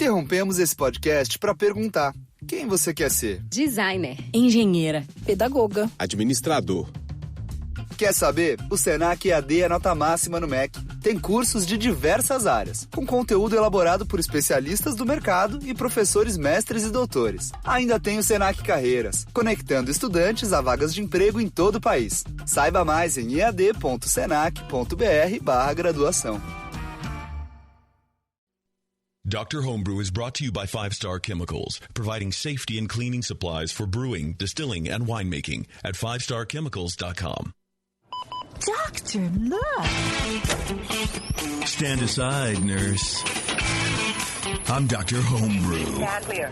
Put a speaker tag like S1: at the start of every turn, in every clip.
S1: Interrompemos esse podcast para perguntar: quem você quer ser?
S2: Designer, engenheira, pedagoga,
S3: administrador.
S1: Quer saber? O Senac EAD é nota máxima no MEC. Tem cursos de diversas áreas, com conteúdo elaborado por especialistas do mercado e professores mestres e doutores. Ainda tem o Senac Carreiras, conectando estudantes a vagas de emprego em todo o país. Saiba mais em ead.senac.br/graduação.
S4: Dr. Homebrew is brought to you by 5 Star Chemicals, providing safety and cleaning supplies for brewing, distilling, and winemaking at 5starchemicals.com.
S5: Doctor, look!
S4: Stand aside, nurse. I'm Dr. Homebrew.
S5: Stand clear.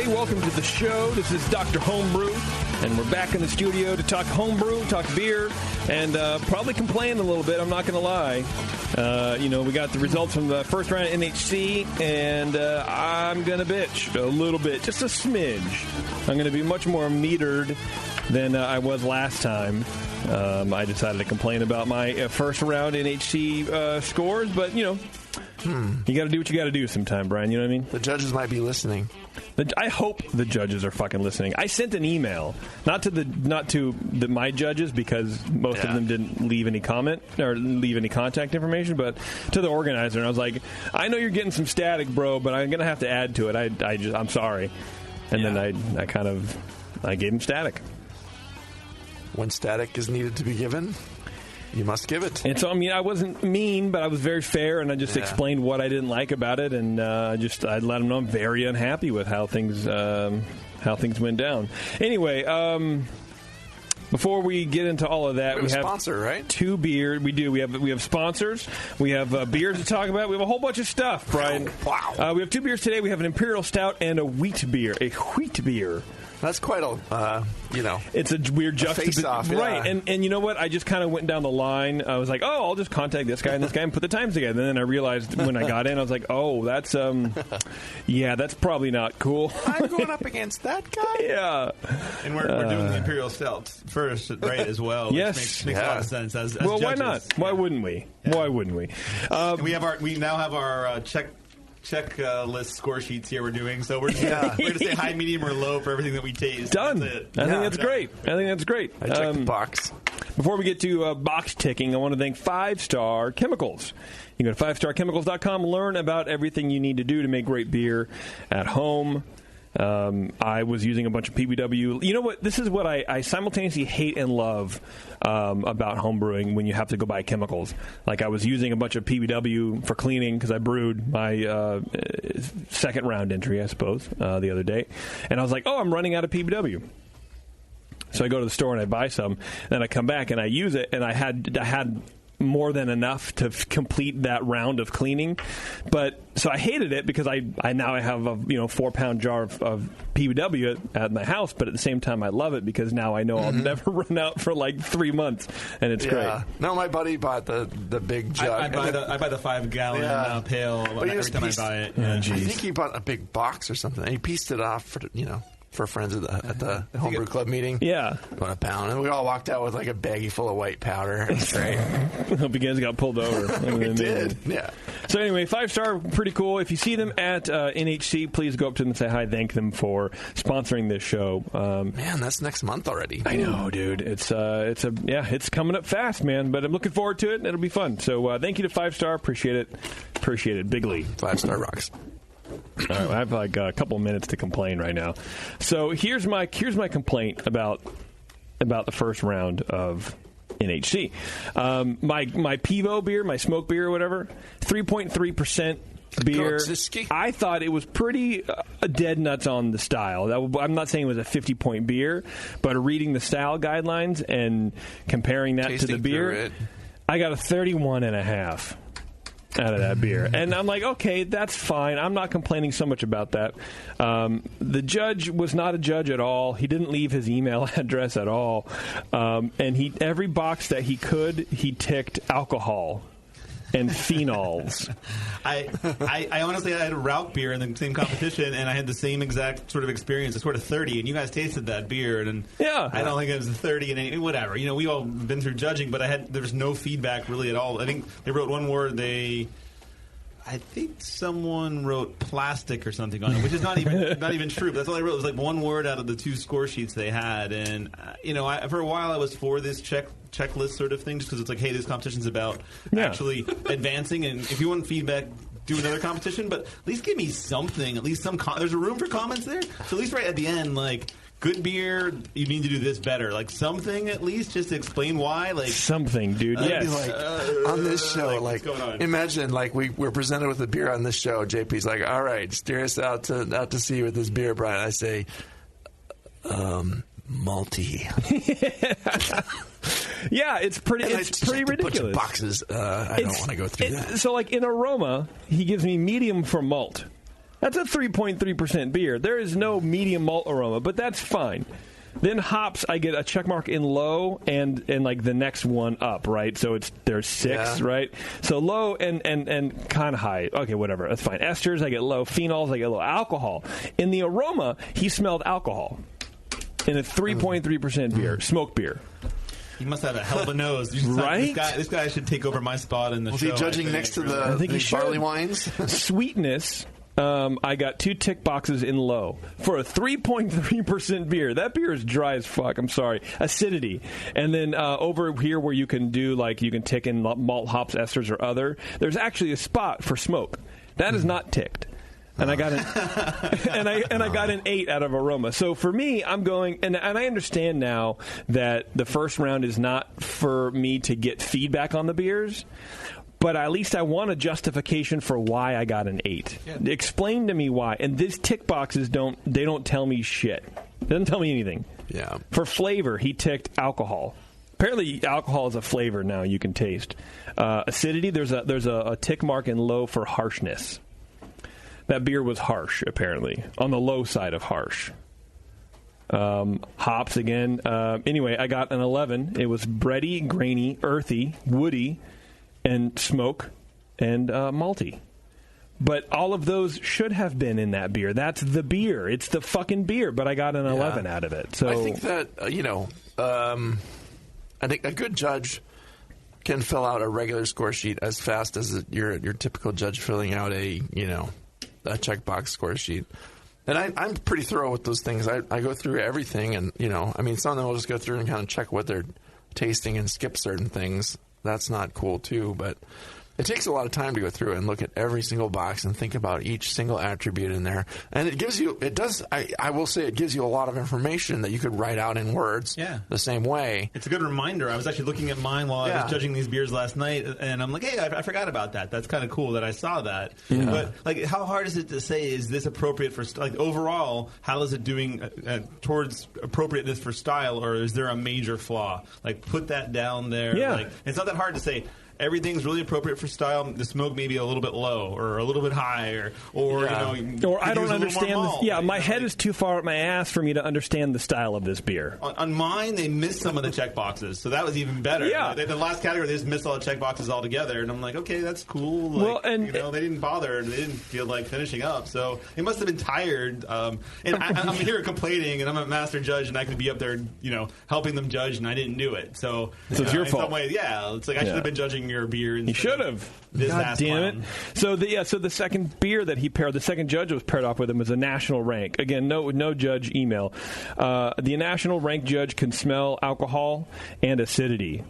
S6: Welcome to the show. This is Dr. Homebrew, and we're back in the studio to talk homebrew, talk beer, and probably complain a little bit. I'm not going to lie. We got the results from the first round of NHC, and I'm going to bitch a little bit, just a smidge. I'm going to be much more metered than I was last time. I decided to complain about my first round NHC scores, but, you got to do what you got to do sometime, Brian. You know what I mean?
S7: The judges might be listening.
S6: I hope the judges are fucking listening. I sent an email, not to my judges, because most of them didn't leave any comment or leave any contact information, but to the organizer. And I was like, I know you're getting some static, bro, but I'm gonna have to add to it. I'm sorry. And then I gave him static.
S7: When static is needed to be given, you must give it.
S6: And so, I wasn't mean, but I was very fair, and I just explained what I didn't like about it, and I let them know I'm very unhappy with how things went down. Anyway, before we get into all of that,
S7: we have a sponsor, right?
S6: 2 beers. We do. We have sponsors. We have beers to talk about. We have a whole bunch of stuff, Brian.
S7: Wow.
S6: We have 2 beers today. We have an Imperial Stout and a wheat beer.
S7: That's quite
S6: it's a weird
S7: face-off,
S6: right? And you know what? I just kind of went down the line. I was like, oh, I'll just contact this guy and this guy and put the times together. And then I realized when I got in, I was like, oh, that's that's probably not cool.
S7: I'm going up against that guy.
S6: Yeah,
S8: and we're doing the Imperial Stout first, right? As well.
S6: Yes,
S8: makes a lot of sense. As
S6: well,
S8: judges.
S6: Why not? Why wouldn't we?
S8: Yeah.
S6: Why wouldn't we?
S8: We now have our checklist score sheets here we're doing, so we're going to say high, medium, or low for everything that we taste.
S6: Done. I think that's great.
S7: I checked the box.
S6: Before we get to box ticking, I want to thank 5 Star Chemicals. You can go to 5starchemicals.com, learn about everything you need to do to make great beer at home. I was using a bunch of PBW. You know what? This is what I simultaneously hate and love about homebrewing when you have to go buy chemicals. Like, I was using a bunch of PBW for cleaning because I brewed my second round entry, I suppose, the other day. And I was like, oh, I'm running out of PBW. So I go to the store and I buy some. Then I come back and I use it, and I had more than enough to complete that round of cleaning. But so I hated it because I now have a 4-pound jar of PBW at my house, but at the same time I love it because now I know I'll never run out for like 3 months, and it's great.
S7: No, my buddy bought the big jug.
S8: I buy the 5-gallon pail every time I buy it.
S7: I think he bought a big box or something, and he pieced it off for friends at the homebrew club meeting.
S6: Yeah.
S7: About a pound. And we all walked out with like a baggie full of white powder. It's great.
S6: Hope you guys got pulled over.
S7: We did. Yeah.
S6: So anyway, 5 Star, pretty cool. If you see them at NHC, please go up to them and say hi. Thank them for sponsoring this show.
S7: Man, that's next month already.
S6: I know, dude. It's coming up fast, man. But I'm looking forward to it. It'll be fun. So thank you to 5 Star. Appreciate it. Bigly.
S7: 5 Star rocks.
S6: All right, I have like a couple of minutes to complain right now. So here's my complaint about about the first round of NHC. My Pivo beer, my smoke beer or whatever, 3.3% beer. I thought it was pretty dead nuts on the style. I'm not saying it was a 50-point beer, but reading the style guidelines and comparing that to the beer, I got a 31.5 out of that beer. And I'm like, okay, that's fine. I'm not complaining so much about that. The judge was not a judge at all. He didn't leave his email address at all. And every box that he could, he ticked alcohol and phenols.
S8: I honestly, I had a Rauch beer in the same competition, and I had the same exact sort of experience. I scored a 30, and you guys tasted that beer, and I don't think it was a 30, and whatever. We all been through judging, but there was no feedback really at all. I think they wrote one word. I think someone wrote plastic or something on it, which is not even true. But that's all I wrote. It was like one word out of the 2 score sheets they had, and for a while I was for this checklist sort of thing, just because it's like, hey, this competition's about actually advancing, and if you want feedback, do another competition, but at least give me something. At least some. There's a room for comments there, so at least right at the end, like. Good beer, you need to do this better. Like something at least, just to explain why. Like
S6: something, dude. Yes.
S7: On this show, imagine we're presented with a beer on this show. JP's like, all right, steer us out to sea with this beer, Brian. I say, malty.
S6: Yeah, it's pretty ridiculous.
S7: A bunch of boxes. I don't want to go through that.
S6: So, in aroma, he gives me medium for malt. That's a 3.3% beer. There is no medium malt aroma, but that's fine. Then hops, I get a check mark in low and like the next one up, right? So there's 6, right? So low and kind of high. Okay, whatever. That's fine. Esters, I get low. Phenols, I get low. Alcohol. In the aroma, he smelled alcohol in a 3.3% beer, smoke beer.
S8: He must have a hell of a nose.
S6: Right?
S8: This guy should take over my spot in the show.
S7: Was he judging next to the barley wines?
S6: Sweetness. I got 2 tick boxes in low for a 3.3% beer. That beer is dry as fuck. I'm sorry. Acidity. And then over here where you can do, you can tick in malt, hops, esters, or other, there's actually a spot for smoke. That is not ticked. And I got I got an 8 out of aroma. So for me, I'm going, and I understand now that the first round is not for me to get feedback on the beers. But at least I want a justification for why I got an 8. Yeah. Explain to me why. And these tick boxes don't tell me shit. It doesn't tell me anything.
S7: Yeah.
S6: For flavor, he ticked alcohol. Apparently, alcohol is a flavor now you can taste. Acidity, there's a tick mark in low for harshness. That beer was harsh, apparently, on the low side of harsh. Hops again. Anyway, I got an 11. It was bready, grainy, earthy, woody, and smoke, and malty. But all of those should have been in that beer. That's the beer. It's the fucking beer, but I got an 11 out of it. So
S7: I think that, I think a good judge can fill out a regular score sheet as fast as your typical judge filling out a checkbox score sheet. And I'm pretty thorough with those things. I go through everything, and, some of them will just go through and kind of check what they're tasting and skip certain things. That's not cool, too, but it takes a lot of time to go through and look at every single box and think about each single attribute in there. And I will say it gives you a lot of information that you could write out in words the same way.
S8: It's a good reminder. I was actually looking at mine while I was judging these beers last night, and I'm like, hey, I forgot about that. That's kind of cool that I saw that. Yeah. But, how hard is it to say, is this appropriate for, overall, how is it doing towards appropriateness for style, or is there a major flaw? Put that down there.
S6: Yeah.
S8: It's not that hard to say, everything's really appropriate for style. The smoke may be a little bit low or a little bit high, or
S6: I don't understand this. Yeah, my head is too far up my ass for me to understand the style of this beer.
S8: On mine, they missed some of the check boxes, so that was even better.
S6: Yeah.
S8: The last category, they just missed all the check boxes altogether, and I'm like, okay, that's cool. They didn't bother. They didn't feel like finishing up, so they must have been tired. And I'm here complaining, and I'm a master judge, and I could be up there, helping them judge, and I didn't do it. So
S6: it's your fault.
S8: In some way, it's like I should have been judging your beer.
S6: You should have. God damn it! So the second beer that he paired, the second judge was paired off with him was a national rank. Again, no judge email. The national rank judge can smell alcohol and acidity,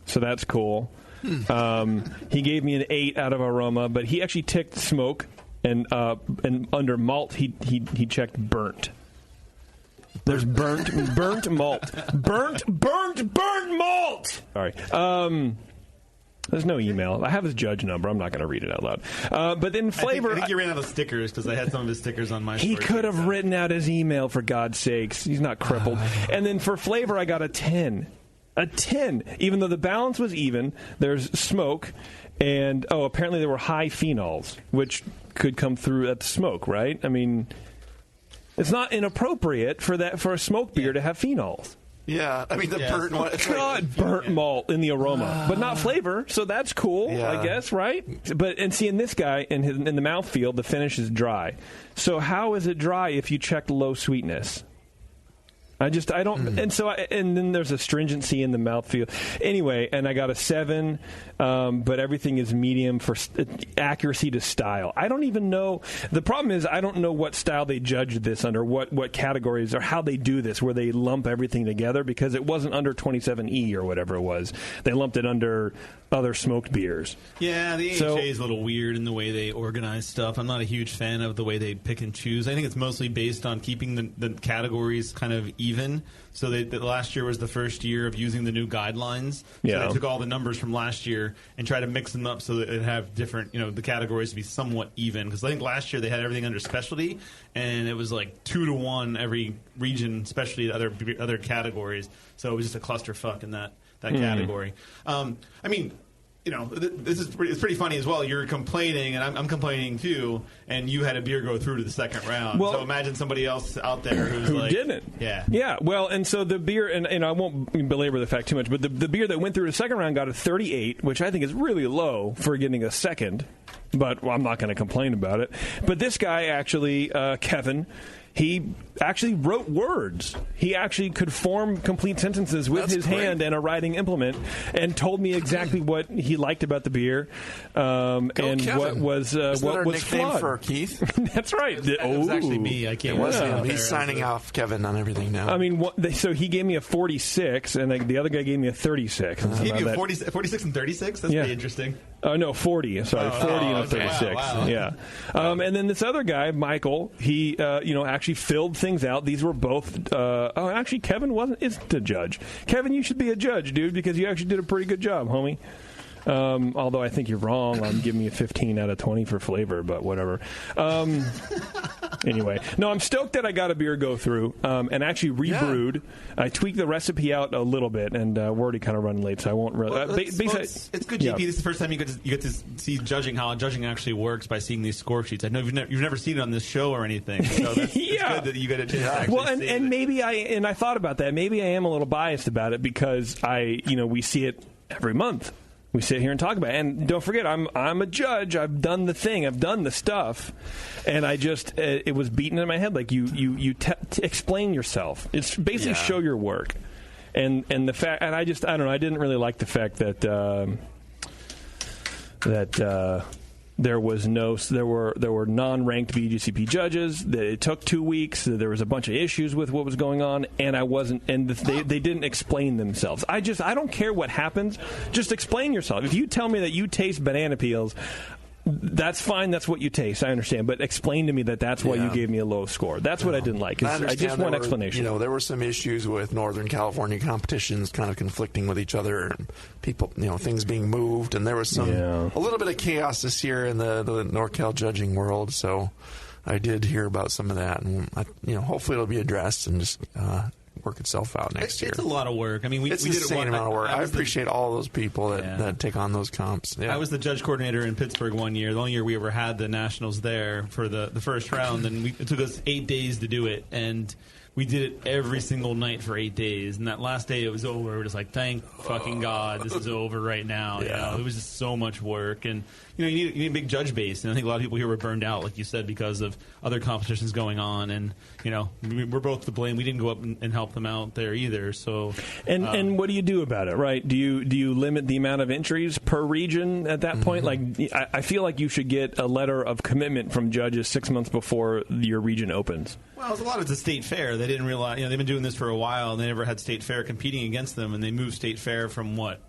S6: so that's cool. He gave me an 8 out of aroma, but he actually ticked smoke, and under malt he checked burnt. There's burnt malt. Burnt malt! Sorry. There's no email. I have his judge number. I'm not going to read it out loud. But then flavor...
S8: I think you ran out of stickers because I had some of his stickers on my
S6: He could have written out his email, for God's sakes. He's not crippled. And then for flavor, I got a 10. A 10. Even though the balance was even, there's smoke, and, apparently there were high phenols, which could come through at the smoke, right? I mean, it's not inappropriate for a smoked beer to have phenols.
S7: Yeah, I mean,
S6: burnt malt in the aroma, but not flavor, so that's cool, I guess, right? And see, in this guy, in the mouthfeel, the finish is dry. So how is it dry if you checked low sweetness? I don't, and then there's a stringency in the mouthfeel. Anyway, and I got a 7, but everything is medium for accuracy to style. I don't even know. The problem is I don't know what style they judge this under, what categories, or how they do this, where they lump everything together, because it wasn't under 27E or whatever it was. They lumped it under other smoked beers.
S8: Yeah, the AHA is a little weird in the way they organize stuff. I'm not a huge fan of the way they pick and choose. I think it's mostly based on keeping the categories kind of even. So last year was the first year of using the new guidelines. So they took all the numbers from last year and tried to mix them up so that it'd have different, the categories to be somewhat even. Because I think last year they had everything under specialty, and it was like 2-to-1 every region, specialty other categories. So it was just a clusterfuck in that category. I mean, this is it's pretty funny as well. You're complaining, and I'm complaining too, and you had a beer go through to the second round. Well, so imagine somebody else out there who
S6: didn't. Yeah. Well, and so the beer, and I won't belabor the fact too much, but the beer that went through the second round got a 38, which I think is really low for getting a second. But I'm not going to complain about it. But this guy actually, Kevin, he actually wrote words. He actually could form complete sentences with his hand and a writing implement, and told me exactly what he liked about the beer, and
S7: Kevin.
S6: what was flawed.
S7: For Keith?
S6: That's right.
S8: That was actually me. I can't.
S7: He's signing off Kevin on everything now.
S6: I mean, so he gave me a 46, and the other guy gave me a 36.
S8: He gave you a 46 and 36? That's pretty interesting.
S6: No, 40. Sorry, 40 and a 36.
S8: Wow.
S6: Yeah. And then this other guy, Michael, he actually filled things out. These were both. Actually, Kevin isn't a judge. Kevin, you should be a judge, dude, because you actually did a pretty good job, homie. Although I think you're wrong on giving me a 15 out of 20 for flavor, but whatever. Anyway, no, I'm stoked that I got a beer go through and actually rebrewed. Yeah. I tweaked the recipe out a little bit, and we're already kind of running late, so I won't really.
S8: It's good, JP. This is the first time you get to see how judging actually works by seeing these score sheets. I know you've never seen it on this show or anything, so it's good that you get a chance to actually see it.
S6: And maybe I thought about that. Maybe I am a little biased about it because we see it every month. We sit here and talk about it. And don't forget, I'm a judge. I've done the thing. I've done the stuff. And I just, it was beaten in my head. Like, you explain yourself. It's basically show your work. And the fact, and I don't know, I didn't really like the fact that, there were non-ranked BGCP judges. It took 2 weeks. There was a bunch of issues with what was going on, and they didn't explain themselves. I don't care what happens. Just explain yourself. If you tell me that you taste banana peels, that's fine. That's what you taste. I understand. But explain to me that's why you gave me a low score. That's what I didn't like. I just want explanation.
S7: There were some issues with Northern California competitions kind of conflicting with each other, and people, things being moved, and there was a little bit of chaos this year in the NorCal judging world. So I did hear about some of that, and hopefully it'll be addressed and just work itself out next year.
S8: It's a lot of work. I mean, we did
S7: an insane amount of work. I appreciate all those people that take on those comps. Yeah.
S8: I was the judge coordinator in Pittsburgh one year, the only year we ever had the Nationals there for the first round, and it took us 8 days to do it, and we did it every single night for 8 days. And that last day it was over. We were just like, thank fucking God, this is over right now.
S7: Yeah.
S8: It was just so much work. And, you need a big judge base. And I think a lot of people here were burned out, like you said, because of other competitions going on. And, we're both to blame. We didn't go up and help them out there either. So,
S6: and what do you do about it, right? Do you limit the amount of entries per region at that point? Like, I feel like you should get a letter of commitment from judges 6 months before your region opens.
S8: Well, a lot of it's a state fair. They didn't realize, they've been doing this for a while, and they never had state fair competing against them, and they moved state fair from like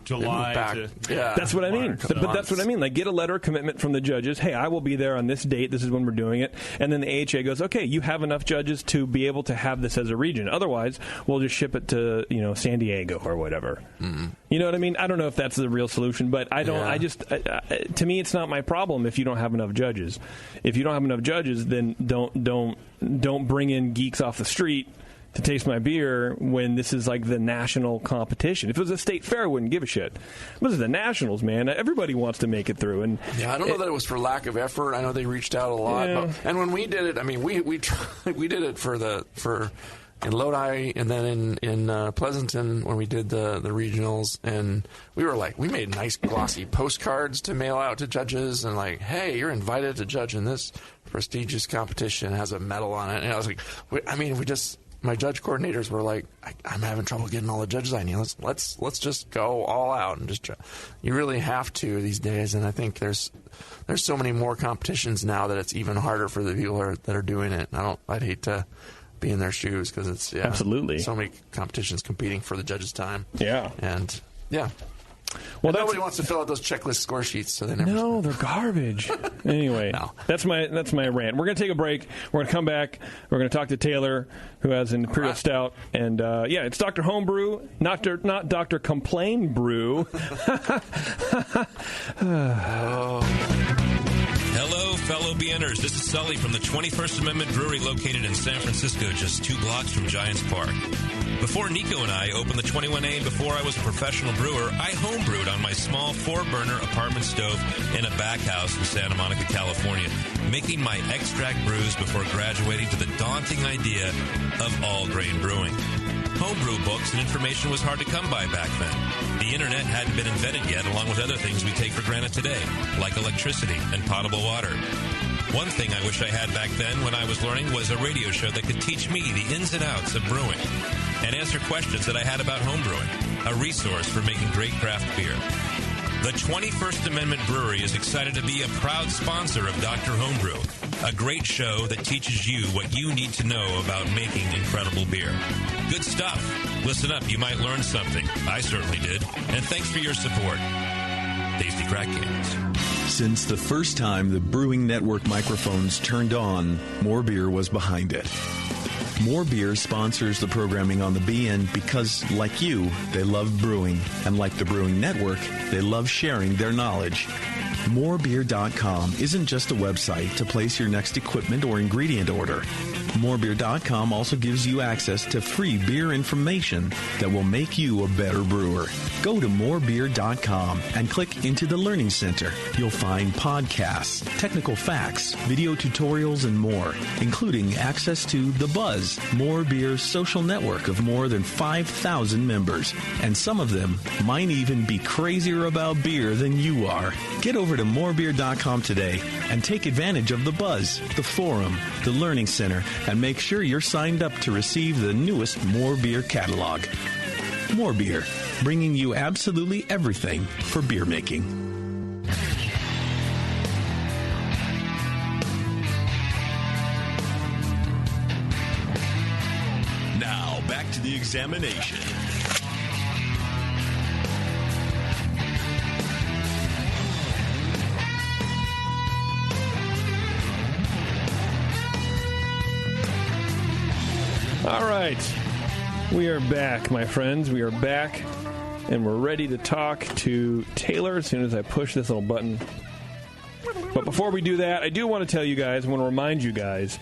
S8: July to...
S7: Yeah.
S6: That's what I mean. But that's what I mean. Like, get a letter of commitment from the judges. Hey, I will be there on this date. This is when we're doing it. And then the AHA goes, okay, you have enough judges to be able to have this as a region. Otherwise, we'll just ship it to, San Diego or whatever. Mm-hmm. You know what I mean? I don't know if that's the real solution, but I don't. Yeah. To me, it's not my problem if you don't have enough judges. If you don't have enough judges, then don't bring in geeks off the street to taste my beer when this is like the national competition. If it was a state fair, I wouldn't give a shit. This is the nationals, man. Everybody wants to make it through. And
S7: I don't know that it was for lack of effort. I know they reached out a lot.
S6: Yeah.
S7: And when we did it, I mean, we did it for in Lodi and then in Pleasanton when we did the regionals, and we made nice glossy postcards to mail out to judges and like, hey, you're invited to judge in this prestigious competition. It has a medal on it. And I was like, my judge coordinators were like, I'm having trouble getting all the judges I need. Let's just go all out and just try. You really have to these days, and I think there's so many more competitions now that it's even harder for the people that are doing it. I'd hate to be in their shoes because it's
S6: absolutely
S7: so many competitions competing for the judges' time.
S6: Yeah,
S7: and yeah.
S6: Well,
S7: nobody wants to fill out those checklist score sheets, so they never.
S6: No, they're garbage. Anyway, that's my rant. We're going to take a break. We're going to come back. We're going to talk to Taylor, who has an Imperial Stout, and it's Dr. Homebrew, not Dr. Complain Brew.
S3: Hello, fellow BNers. This is Sully from the 21st Amendment Brewery located in San Francisco, just 2 blocks from Giants Park. Before Nico and I opened the 21A and before I was a professional brewer, I homebrewed on my small 4-burner apartment stove in a back house in Santa Monica, California, making my extract brews before graduating to the daunting idea of all-grain brewing. Homebrew books and information was hard to come by back then. The internet hadn't been invented yet, along with other things we take for granted today, like electricity and potable water. One thing I wish I had back then when I was learning was a radio show that could teach me the ins and outs of brewing and answer questions that I had about homebrewing, a resource for making great craft beer. The 21st Amendment Brewery is excited to be a proud sponsor of Dr. Homebrew, a great show that teaches you what you need to know about making incredible beer. Good stuff. Listen up, you might learn something. I certainly did. And thanks for your support. Tasty Crack Games.
S4: Since the first time the Brewing Network microphones turned on, More Beer was behind it. More Beer sponsors the programming on the BN because, like you, they love brewing. And like the Brewing Network, they love sharing their knowledge. Morebeer.com isn't just a website to place your next equipment or ingredient order. Morebeer.com also gives you access to free beer information that will make you a better brewer. Go to morebeer.com and click into the Learning Center. You'll find podcasts, technical facts, video tutorials, and more, including access to The Buzz, More Beer's social network of more than 5,000 members. And some of them might even be crazier about beer than you are. Get over to morebeer.com today and take advantage of The Buzz, the forum, the Learning Center, and make sure you're signed up to receive the newest More Beer catalog. More Beer, bringing you absolutely everything for beer making. Now, back to the examination.
S6: All right. We are back, my friends. We are back, and we're ready to talk to Taylor as soon as I push this little button. But before we do that, I do want to tell you guys, I want to remind you guys,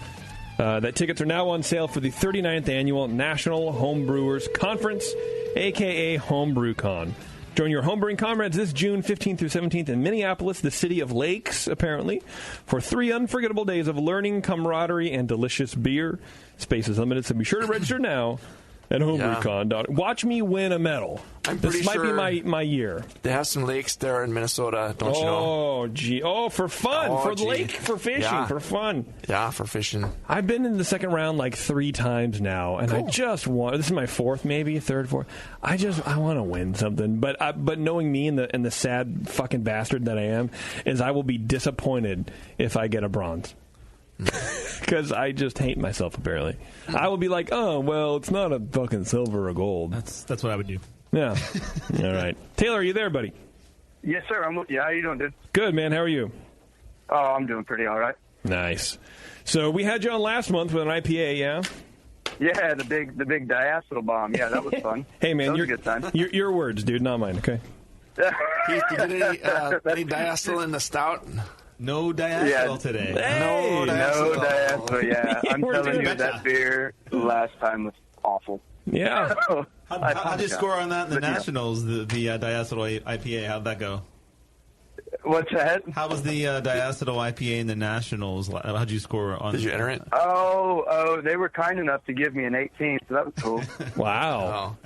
S6: that tickets are now on sale for the 39th Annual National Homebrewers Conference, a.k.a. HomebrewCon. Join your homebrewing comrades this June 15th through 17th in Minneapolis, the city of lakes, apparently, for 3 unforgettable days of learning, camaraderie, and delicious beer. Space is limited, so be sure to register now at HomebrewCon. Watch me win a medal. This might be my year.
S7: They have some lakes there in Minnesota, don't you know?
S6: Oh, gee. Oh, for fun. For lake, for fishing, for fun.
S7: Yeah, for fishing.
S6: I've been in the second round like 3 times now, and
S7: cool.
S6: I just want, this is my 4th maybe, 3rd, 4th. I want to win something. But knowing me and the sad fucking bastard that I am, is I will be disappointed if I get a bronze. because I just hate myself, apparently. I would be like, oh, well, it's not a fucking silver or gold.
S8: That's what I would do.
S6: Yeah. All right. Taylor, are you there, buddy?
S9: Yes, sir. Yeah, how you doing, dude?
S6: Good, man. How are you?
S9: Oh, I'm doing pretty all right.
S6: Nice. So we had you on last month with an IPA, yeah?
S9: Yeah, the big diacetyl bomb. Yeah, that was fun.
S6: Hey, man,
S9: that was a good time.
S6: Your words, dude, not mine, okay?
S7: Did you get any diacetyl in the stout?
S8: No diacetyl today.
S6: Hey,
S9: no diacetyl, yeah. I'm telling you, that beer last time was awful.
S6: Yeah.
S8: How'd you score on that in the Nationals, the diacetyl IPA? How'd that go?
S9: What's that?
S8: How was the diacetyl IPA in the Nationals? How'd you score on?
S7: Did you enter it?
S9: Oh, they were kind enough to give me an 18, so that was cool.
S6: Wow.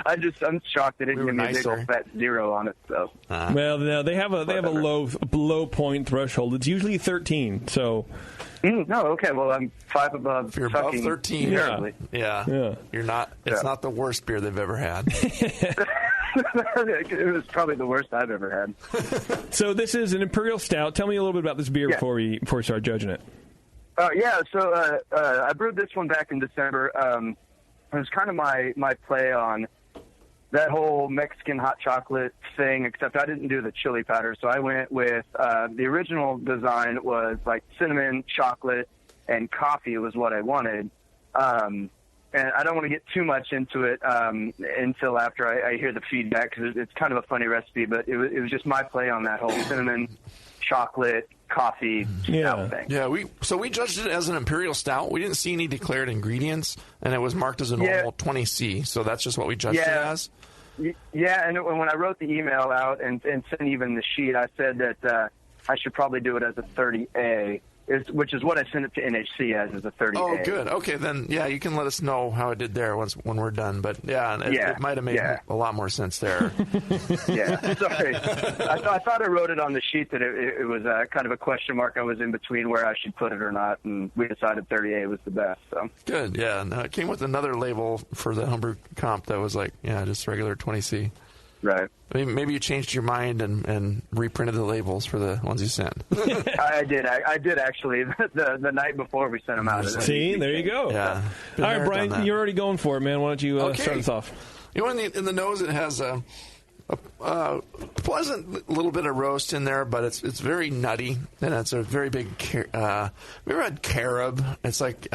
S9: I'm shocked they didn't give me a big old fat 0 on it. So.
S6: Well, no, they have a low point threshold. It's usually 13. So.
S9: No, okay. Well, I'm 5 above.
S7: If you're above 13,
S9: yeah.
S7: You're not. It's not the worst beer they've ever had.
S9: It was probably the worst I've ever had.
S6: So this is an Imperial Stout. Tell me a little bit about this beer before we start judging it.
S9: So I brewed this one back in December. It was kind of my play on that whole Mexican hot chocolate thing, except I didn't do the chili powder. So I went with the original design was like cinnamon, chocolate, and coffee was what I wanted. And I don't want to get too much into it until after I hear the feedback, because it's kind of a funny recipe, but it was just my play on that whole cinnamon, chocolate, coffee stout thing.
S7: Yeah, we judged it as an Imperial Stout. We didn't see any declared ingredients, and it was marked as a normal 20C, so that's just what we judged it as.
S9: Yeah, and when I wrote the email out and sent even the sheet, I said that I should probably do it as a 30A. Which is what I sent it to NHC as a 30
S7: Oh, good. Okay, then, you can let us know how it did there when we're done. But, it might have made a lot more sense there.
S9: Sorry. I thought I wrote it on the sheet that it was kind of a question mark. I was in between where I should put it or not, and we decided 30A was the best. So
S7: good, yeah. No, it came with another label for the Homebrew comp that was like, just regular 20C.
S9: Right.
S7: I mean, maybe you changed your mind and reprinted the labels for the ones you sent.
S9: I did actually the night before we sent them out.
S6: See, there you go.
S7: Yeah.
S6: All right, Brian, you're already going for it, man. Why don't you start us off?
S7: In the nose, it has a pleasant little bit of roast in there, but it's very nutty, and it's a very big. Have you ever had carob? It's like.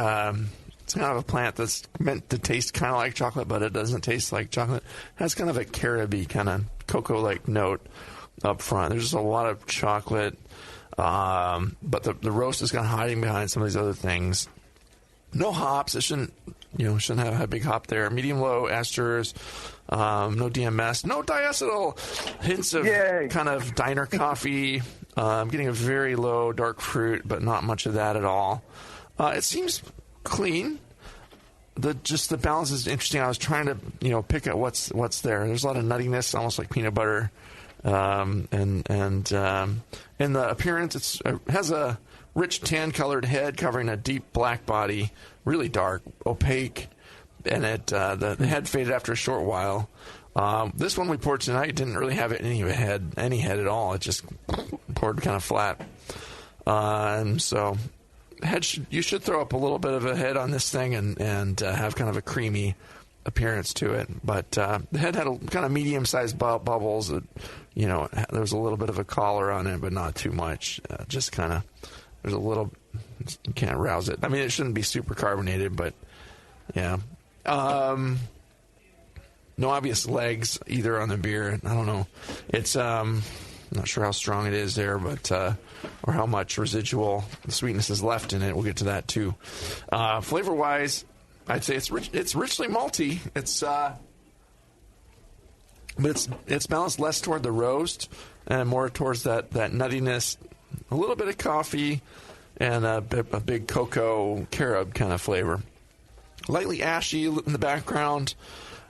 S7: It's kind of a plant that's meant to taste kind of like chocolate, but it doesn't taste like chocolate. It has kind of a carob-y kind of cocoa-like note up front. There's just a lot of chocolate, but the roast is kind of hiding behind some of these other things. No hops. It shouldn't have a big hop there. Medium-low esters, no DMS, no diacetyl. Hints of kind of diner coffee. I'm getting a very low dark fruit, but not much of that at all. It seems clean. The balance is interesting. I was trying to pick at what's there. There's a lot of nuttiness, almost like peanut butter, and in the appearance, it has a rich tan colored head covering a deep black body, really dark, opaque, and the head faded after a short while. This one we poured tonight didn't really have any head at all. It just poured kind of flat, and so. You should throw up a little bit of a head on this thing and have kind of a creamy appearance to it. But the head had a kind of medium-sized bubbles. That, there was a little bit of a collar on it, but not too much. Just kind of, there's a little, you can't rouse it. I mean, it shouldn't be super carbonated, but yeah. No obvious legs either on the beer. I don't know. It's, not sure how strong it is there, but or how much residual sweetness is left in it. We'll get to that too. Flavor-wise, I'd say it's richly malty. But it's balanced less toward the roast and more towards that nuttiness. A little bit of coffee and a big cocoa carob kind of flavor. Lightly ashy in the background.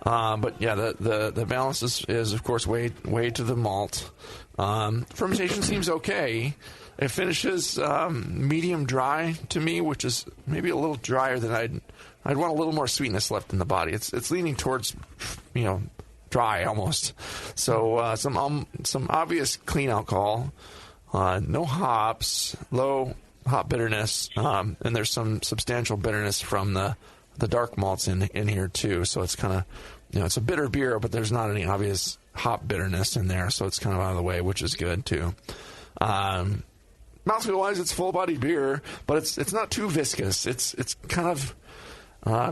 S7: But yeah, the balance is of course way to the malt. Fermentation seems okay. It finishes medium dry to me, which is maybe a little drier than I'd want a little more sweetness left in the body. It's leaning towards dry almost. So some obvious clean alcohol, no hops, low hop bitterness, and there's some substantial bitterness from the dark malts in here too. So it's kind of, it's a bitter beer, but there's not any obvious hop bitterness in there, so it's kind of out of the way, which is good too. Mouthfeel-wise, it's full-bodied beer, but it's not too viscous. It's kind of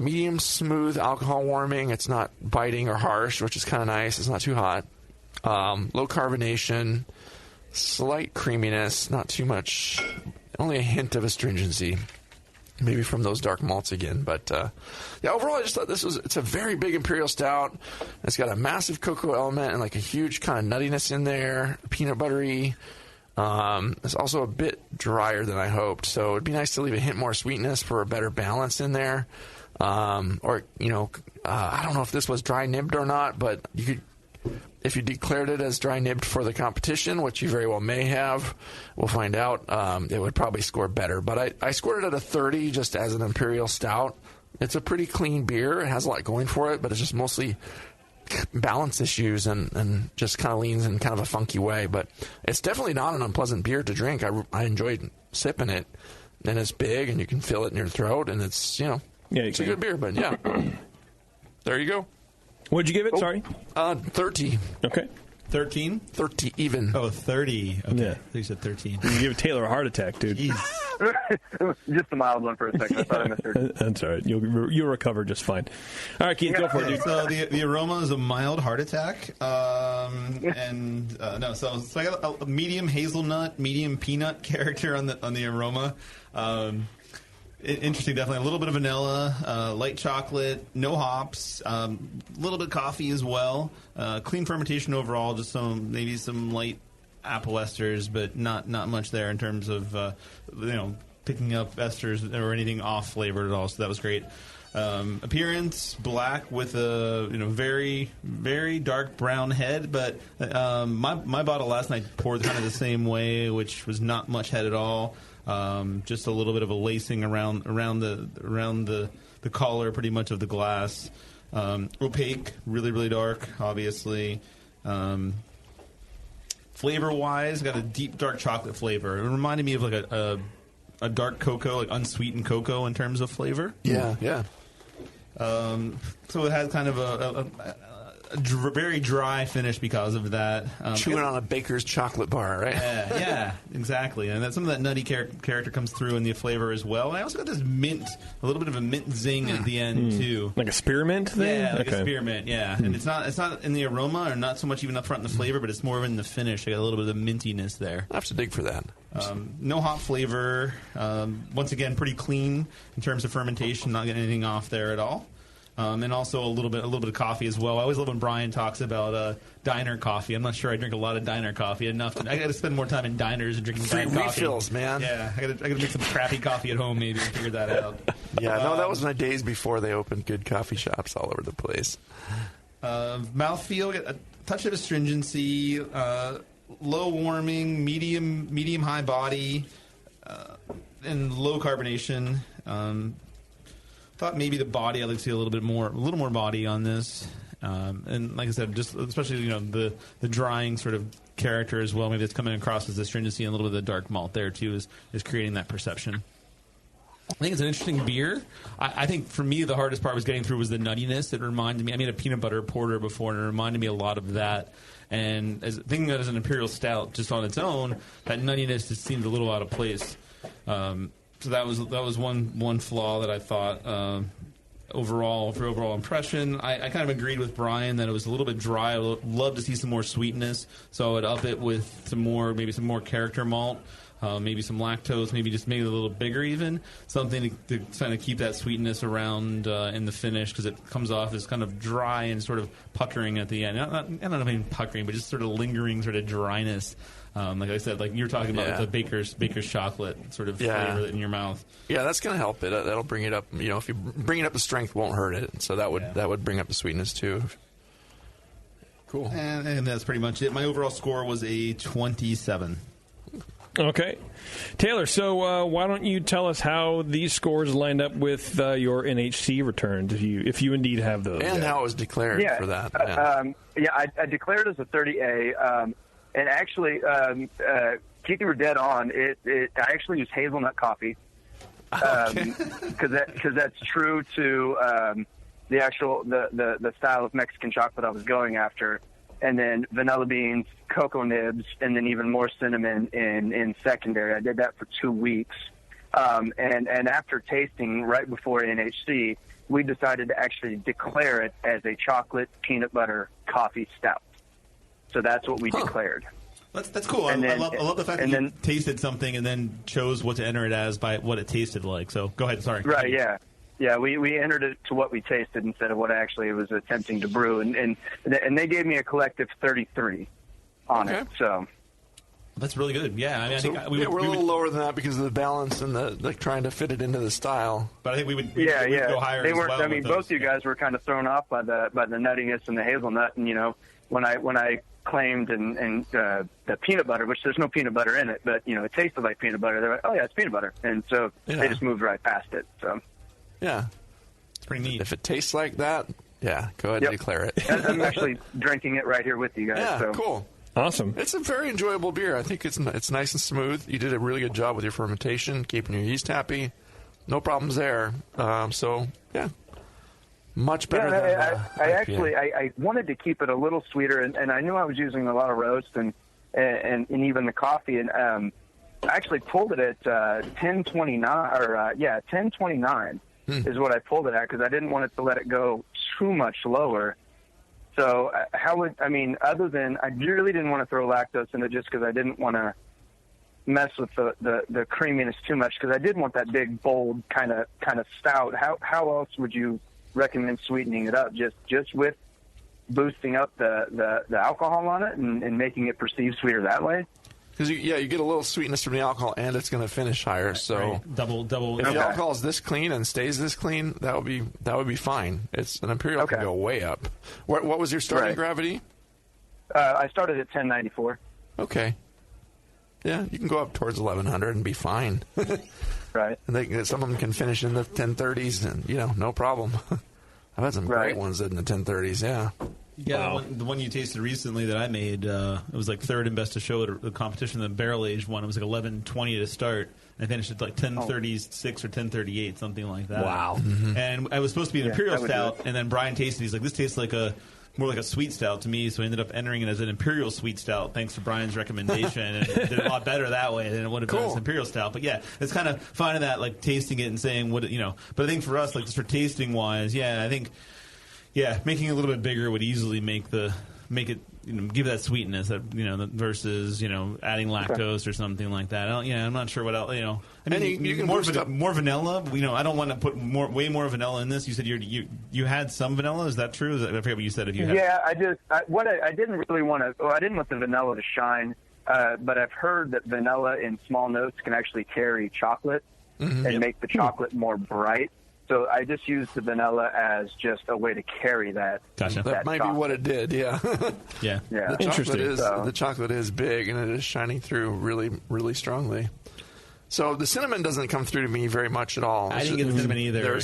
S7: medium smooth alcohol warming. It's not biting or harsh, which is kind of nice. It's not too hot. Low carbonation, slight creaminess, not too much, only a hint of astringency, maybe from those dark malts again. But overall, I just thought it's a very big imperial stout. It's got a massive cocoa element and like a huge kind of nuttiness in there, peanut buttery. It's also a bit drier than I hoped, so it'd be nice to leave a hint more sweetness for a better balance in there. I don't know if this was dry nibbed or not, but you could, if you declared it as dry nibbed for the competition, which you very well may have, we'll find out, it would probably score better. But I scored it at a 30 just as an imperial stout. It's a pretty clean beer. It has a lot going for it, but it's just mostly balance issues and just kind of leans in kind of a funky way. But it's definitely not an unpleasant beer to drink. I enjoyed sipping it, and it's big, and you can feel it in your throat, and it's, it's a good beer. But yeah, there you go.
S6: What'd you give it? Sorry?
S7: 30.
S6: Okay.
S8: 13?
S7: 30 even.
S8: Oh, 30. Okay.
S6: Yeah.
S8: You said 13.
S6: You give Taylor a heart attack, dude.
S9: Just a mild one for a second. I thought I missed her.
S6: That's all right. You'll recover just fine. All right, Keith, go for it, dude.
S8: So the aroma is a mild heart attack. So I got a medium hazelnut, medium peanut character on the aroma. Interesting, definitely. A little bit of vanilla, light chocolate, no hops, a little bit of coffee as well. Clean fermentation overall, just maybe some light apple esters, but not much there in terms of picking up esters or anything off flavored at all. So that was great. Appearance black with a very very dark brown head, but my bottle last night poured kind of the same way, which was not much head at all. Just a little bit of a lacing around the collar, pretty much, of the glass. Opaque, really, really dark, obviously. Flavor-wise, got a deep, dark chocolate flavor. It reminded me of like a dark cocoa, like unsweetened cocoa in terms of flavor.
S7: Yeah, yeah.
S8: So it had kind of a very dry finish because of that.
S7: Chewing on a baker's chocolate bar, right?
S8: Yeah, exactly. And some of that nutty character comes through in the flavor as well. And I also got this mint, a little bit of a mint zing at the end too,
S6: like a spearmint thing.
S8: Yeah, like a spearmint. Yeah, and it's not in the aroma, or not so much even up front in the flavor, but it's more in the finish. I got a little bit of mintiness there.
S7: I have to dig for that.
S8: No hop flavor. Once again, pretty clean in terms of fermentation. Not getting anything off there at all. And also a little bit of coffee as well. I always love when Brian talks about diner coffee. I'm not sure I drink a lot of diner coffee enough. I got to spend more time in diners and drinking
S7: free
S8: coffee.
S7: refills, man.
S8: Yeah, I got to make some crappy coffee at home maybe and figure that out.
S7: Yeah, no, that was my days before they opened good coffee shops all over the place.
S8: Mouthfeel, a touch of astringency, low warming, medium high body, and low carbonation. Thought maybe the body, I'd like to see a little more body on this, and like I said, just especially the drying sort of character as well. Maybe it's coming across as astringency, and a little bit of the dark malt there too is creating that perception. I think it's an interesting beer. I think for me the hardest part was getting through was the nuttiness. It reminded me. I made a peanut butter porter before, and it reminded me a lot of that. And thinking that as an imperial stout just on its own, that nuttiness just seemed a little out of place. So that was one flaw that I thought for overall impression. I kind of agreed with Brian that it was a little bit dry. I would love to see some more sweetness, so I'd up it with some more character malt, maybe some lactose, maybe a little bigger even, something to kind of keep that sweetness around in the finish, because it comes off as kind of dry and sort of puckering at the end. Not even puckering, but just sort of lingering sort of dryness. Like I said, like you were talking about with the baker's chocolate sort of flavor in your mouth.
S7: Yeah, that's going to help it. That'll bring it up. If you bring it up, the strength won't hurt it. So that would bring up the sweetness too. Cool.
S8: And that's pretty much it. My overall score was a 27.
S6: Okay. Taylor, so why don't you tell us how these scores lined up with your NHC returns, if you indeed have those.
S7: And how it was declared for that.
S9: I declared as a 30A. And actually, Keith, you were dead on. I actually use hazelnut coffee because that's true to the actual the style of Mexican chocolate I was going after, and then vanilla beans, cocoa nibs, and then even more cinnamon in secondary. I did that for 2 weeks, and after tasting right before NHC, we decided to actually declare it as a chocolate peanut butter coffee stout. So that's what we declared.
S8: That's cool. I love the fact that you tasted something and then chose what to enter it as by what it tasted like. So go ahead. Sorry.
S9: Right. Yeah. Yeah. We entered it to what we tasted instead of what I actually was attempting to brew, and they gave me a collective 33 on it. So
S8: that's really good. Yeah. I think
S7: we're a little lower than that because of the balance and the trying to fit it into the style.
S8: But I think we would go higher.
S9: They weren't.
S8: As well.
S9: I mean, both you guys were kind of thrown off by the nuttiness and the hazelnut, and when I claimed and the peanut butter, which there's no peanut butter in it, but it tasted like peanut butter. They're like, oh yeah, it's peanut butter, and so they just moved right past it. So
S7: yeah,
S8: it's pretty neat.
S7: If it tastes like that, yeah, go ahead and declare it.
S9: I'm actually drinking it right here with you guys.
S7: Yeah,
S9: so.
S7: Cool.
S6: Awesome.
S7: It's a very enjoyable beer. I think it's nice and smooth. You did a really good job with your fermentation, keeping your yeast happy. No problems there. So yeah. Much better than
S9: I wanted to keep it a little sweeter, and I knew I was using a lot of roast and even the coffee, and I actually pulled it at 1029 1029 is what I pulled it at because I didn't want it to let it go too much lower. So other than I really didn't want to throw lactose in it just because I didn't want to mess with the creaminess too much because I did want that big bold kind of stout. How else would you recommend sweetening it up? Just with boosting up the alcohol on it and making it perceived sweeter that way?
S7: Because you get a little sweetness from the alcohol and it's going to finish higher. So
S8: right. double.
S7: If the alcohol is this clean and stays this clean, that would be fine. It's an imperial can go way up. What was your starting gravity?
S9: I started at 1094.
S7: Okay. Yeah, you can go up towards 1100 and be fine.
S9: Right.
S7: And some of them can finish in the 1030s, and no problem. I've had some great ones in the 1030s. Yeah.
S8: Yeah, wow. The one you tasted recently that I made, it was like third and best to show at a competition, the barrel aged one. It was like 11:20 to start. And I finished at like 10:36 or 10:38, something like that.
S6: Wow.
S8: Mm-hmm. And I was supposed to be an imperial stout, and then Brian tasted. He's like, "This tastes like more like a sweet stout to me," so I ended up entering it as an imperial sweet stout thanks to Brian's recommendation, and it did a lot better that way than it would have been as an imperial stout. But yeah, it's kind of finding that, like, tasting it and saying what but I think for us, like, just for tasting wise, I think making it a little bit bigger would easily make it give that sweetness that versus adding lactose or something like that. I'm not sure what else. I mean, you can more vanilla. I don't want to put way more vanilla in this. You said you had some vanilla. Is that true? I forget what you said. If you had.
S9: Yeah, I didn't really want to. I didn't want the vanilla to shine, but I've heard that vanilla in small notes can actually carry chocolate and make the chocolate more bright. So I just used the vanilla as just a way to carry that.
S8: Gotcha.
S7: That might be what it did. Yeah.
S8: Yeah.
S7: The chocolate is big and it is shining through really, really strongly. So the cinnamon doesn't come through to me very much at all.
S8: I didn't get the cinnamon either.
S9: I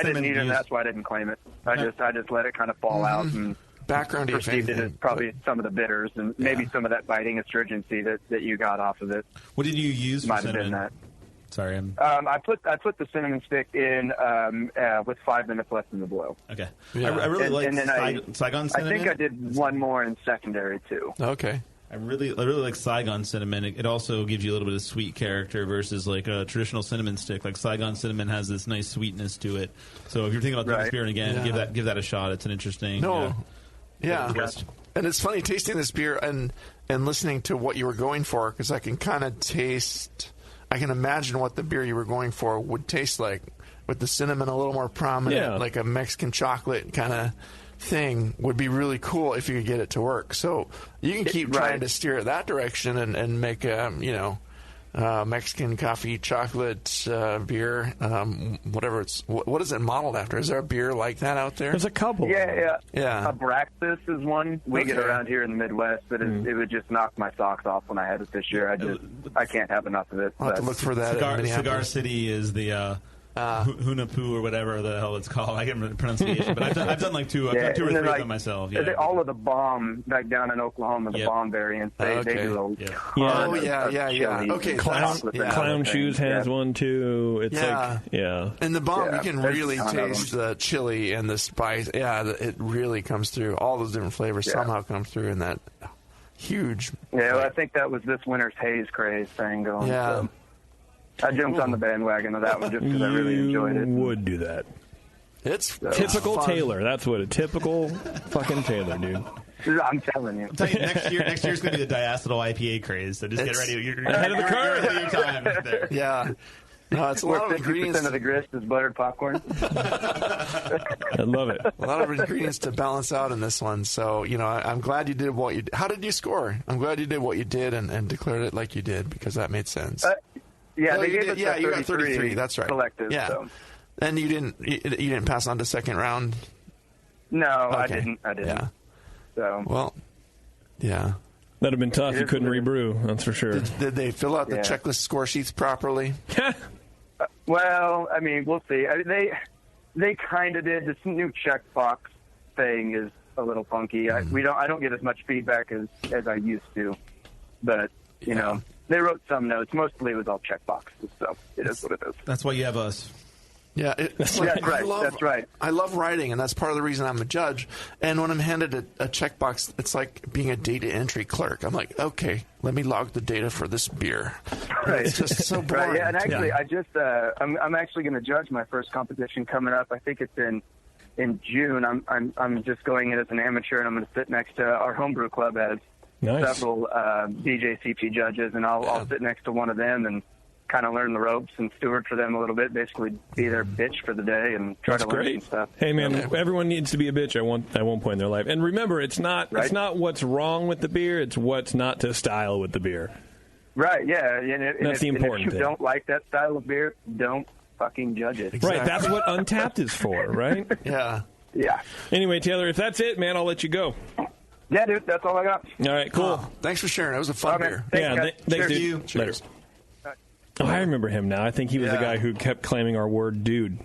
S9: didn't either, and that's why I didn't claim it. I just let it kind of fall out and
S7: background
S9: perceived it as probably some of the bitters and maybe some of that biting astringency that you got off of it.
S8: What did you use for cinnamon?
S9: Might have been that.
S8: Sorry,
S9: I put the cinnamon stick in with 5 minutes left in the boil.
S8: Okay, I really like Saigon cinnamon.
S9: I think I did one more in secondary too.
S7: Okay,
S8: I really like Saigon cinnamon. It also gives you a little bit of sweet character versus like a traditional cinnamon stick. Like Saigon cinnamon has this nice sweetness to it. So if you're thinking about doing this beer again, give that a shot. It's an interesting.
S7: And it's funny tasting this beer and listening to what you were going for, because I can kind of taste. I can imagine what the beer you were going for would taste like, with the cinnamon a little more prominent, like a Mexican chocolate kind of thing. Would be really cool if you could get it to work. So you can keep trying to steer it that direction and make Mexican coffee chocolate beer, whatever it's. What is it modeled after? Is there a beer like that out there?
S6: There's a couple.
S9: Yeah. Abraxas is one we get around here in the Midwest, but it would just knock my socks off when I had it this year. I can't have enough of it.
S7: I'll have to look for that.
S8: Cigar City is the Hunapu or whatever the hell it's called. I can't remember the pronunciation, but I've done like two. I've done 2 or 3 of them myself. Yeah.
S9: All of the bomb back down in Oklahoma, the bomb variants. They do
S7: Okay,
S6: Clown Shoes has one too. It's
S7: And the bomb, you can really taste the chili and the spice. Yeah, it really comes through. All those different flavors somehow come through in that huge.
S9: Yeah, well, I think that was this winter's haze craze thing going. Yeah. So I jumped on the bandwagon of that one just because I really enjoyed it.
S6: Would do that.
S7: It's
S6: typical Taylor. That's what a typical fucking Taylor, dude.
S9: I'm telling you.
S8: Next year's going to be the diacetyl IPA craze, so just get ready. You're ahead of the curve. Your time there.
S7: Yeah. No, it's a lot of ingredients.
S9: 50% of the grist is buttered popcorn.
S6: I love it.
S7: A lot of ingredients to balance out in this one. So, I'm glad you did what you did. How did you score? I'm glad you did what you did and declared it like you did because that made sense.
S9: They gave us
S7: you got 33. That's right.
S9: Collective.
S7: Yeah.
S9: So.
S7: And you didn't pass on to second round?
S9: No, okay. I didn't.
S7: Yeah.
S9: So.
S7: Well, yeah.
S6: That'd have been tough. You couldn't rebrew, that's for sure.
S7: Did they fill out the checklist score sheets properly?
S9: Well, I mean, we'll see. They kind of did. This new checkbox thing is a little funky. I don't get as much feedback as I used to, but they wrote some notes. Mostly it was all checkboxes, so it is what it is.
S8: That's why you have us.
S7: Yeah,
S9: that's right. That's right.
S7: I love writing, and that's part of the reason I'm a judge. And when I'm handed a checkbox, it's like being a data entry clerk. I'm like, okay, let me log the data for this beer.
S9: Right.
S7: It's just so boring.
S9: Right. Yeah, and actually, I just I'm actually going to judge my first competition coming up. I think it's in June. I'm just going in as an amateur, and I'm going to sit next to our homebrew club has several BJCP judges, and I'll sit next to one of them and kind of learn the ropes and steward for them a little bit, basically be their bitch for the day and try to learn some stuff.
S6: Hey man, everyone needs to be a bitch at one point in their life. And remember, it's not what's wrong with the beer, it's what's not to style with the beer.
S9: Right, yeah. And
S6: that's the important
S9: thing. If you don't like that style of beer, don't fucking judge it.
S6: Exactly. Right, that's what Untapped is for, right?
S7: Yeah.
S6: Anyway, Taylor, if that's it, man, I'll let you go.
S9: Yeah, dude, that's all I got.
S6: All right, cool.
S7: Thanks for sharing. That was a fun beer.
S6: Thanks, dude.
S7: Cheers.
S6: Oh, I remember him now. I think he was the guy who kept claiming our word, dude.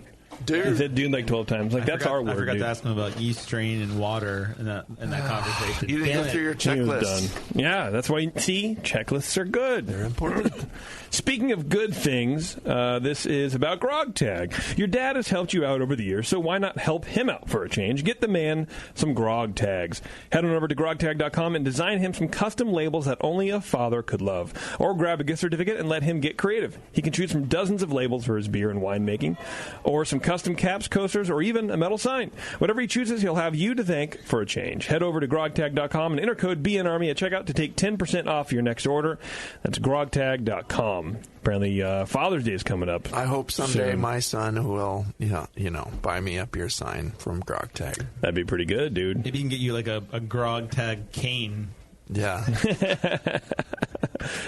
S6: He said dude like 12 times. That's our word,
S8: I forgot
S6: dude.
S8: to ask him about yeast strain and water in that conversation.
S7: You didn't go through your checklist.
S6: Yeah, that's why, checklists are good.
S7: They're important.
S6: Speaking of good things, this is about Grog Tag. Your dad has helped you out over the years, so why not help him out for a change? Get the man some Grog Tags. Head on over to grogtag.com and design him some custom labels that only a father could love. Or grab a gift certificate and let him get creative. He can choose from dozens of labels for his beer and winemaking, or some custom caps, coasters, or even a metal sign. Whatever he chooses, he'll have you to thank for a change. Head over to grogtag.com and enter code BNARMY at checkout to take 10% off your next order. That's grogtag.com. Apparently, Father's Day is coming up.
S7: I hope someday my son will, buy me a beer sign from Grog Tag.
S6: That'd be pretty good, dude.
S8: Maybe he can get you like a Grog Tag cane.
S7: Yeah.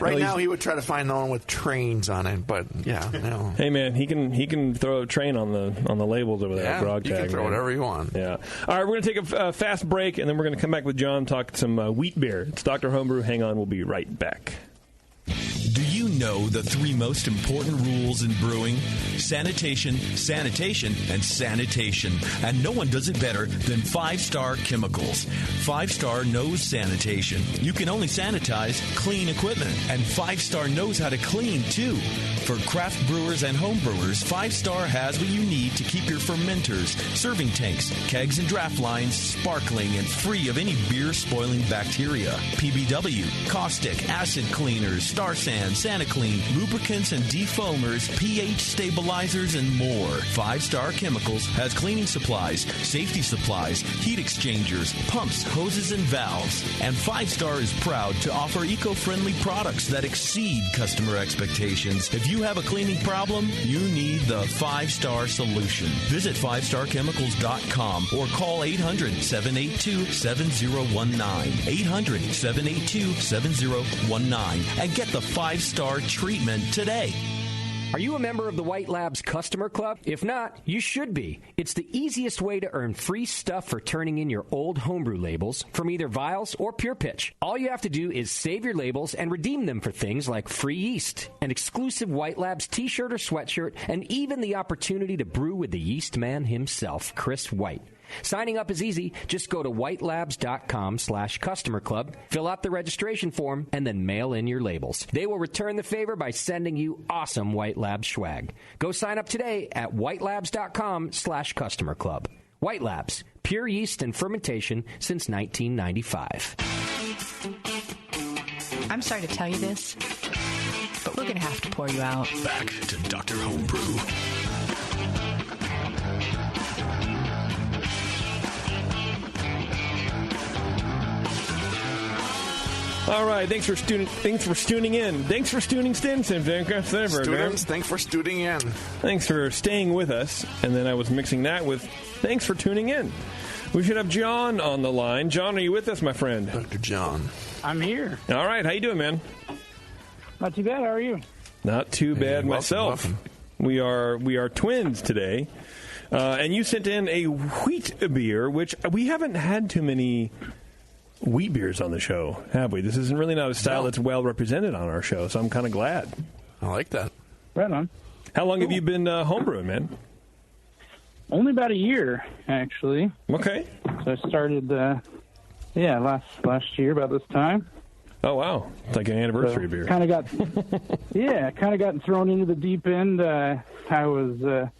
S7: Right now, he would try to find the one with trains on it, but no.
S6: Hey man, he can throw a train on the labels over there.
S7: Yeah,
S6: Grog Tag,
S7: he can throw whatever you want.
S6: Yeah. All right, we're gonna take a fast break, and then we're gonna come back with John, talk some wheat beer. It's Dr. Homebrew. Hang on, we'll be right back.
S4: Do you know the 3 most important rules in brewing? Sanitation, sanitation, and sanitation. And no one does it better than 5-Star Chemicals. 5-Star knows sanitation. You can only sanitize clean equipment. And 5-Star knows how to clean, too. For craft brewers and home brewers, 5-Star has what you need to keep your fermenters, serving tanks, kegs, and draft lines sparkling and free of any beer-spoiling bacteria. PBW, caustic, acid cleaners, Star Sand, SaniClean, lubricants and defoamers, pH stabilizers, and more. 5-Star Chemicals has cleaning supplies, safety supplies, heat exchangers, pumps, hoses, and valves. And 5-Star is proud to offer eco-friendly products that exceed customer expectations. If you have a cleaning problem, you need the 5-Star solution. Visit 5starchemicals.com or call 800-782-7019. 800-782-7019 and get the 5-Star treatment today.
S10: Are you a member of the White Labs Customer Club? If not, you should be. It's the easiest way to earn free stuff for turning in your old homebrew labels from either Vials or Pure Pitch. All you have to do is save your labels and redeem them for things like free yeast, an exclusive White Labs t-shirt or sweatshirt, and even the opportunity to brew with the yeast man himself, Chris White. Signing up is easy. Just go to whitelabs.com/customer club, fill out the registration form, and then mail in your labels. They will return the favor by sending you awesome White Labs swag. Go sign up today at whitelabs.com/customer club. White Labs, pure yeast and fermentation since 1995.
S5: I'm sorry to tell you this, but we're going to have to pour you out.
S4: Back to Dr. Homebrew.
S6: All right, thanks for tuning in. Thanks for tuning in.
S7: Students, thanks for tuning in.
S6: Thanks for staying with us. And then I was mixing that with thanks for tuning in. We should have John on the line. John, are you with us, my friend?
S7: Dr. John.
S11: I'm here.
S6: All right, how you doing, man?
S11: Not too bad. How are you?
S6: Not too bad myself.
S7: Welcome.
S6: We are twins today. And you sent in a wheat beer, which we haven't had too many wheat beers on the show, have we? This isn't really not a style that's well represented on our show, so I'm kind of glad.
S7: I like that.
S11: Right on.
S6: How long have you been homebrewing, man?
S11: Only about a year, actually.
S6: Okay.
S11: So I started, last year about this time.
S6: Oh, wow. It's like an anniversary beer.
S11: Kind of gotten thrown into the deep end. I was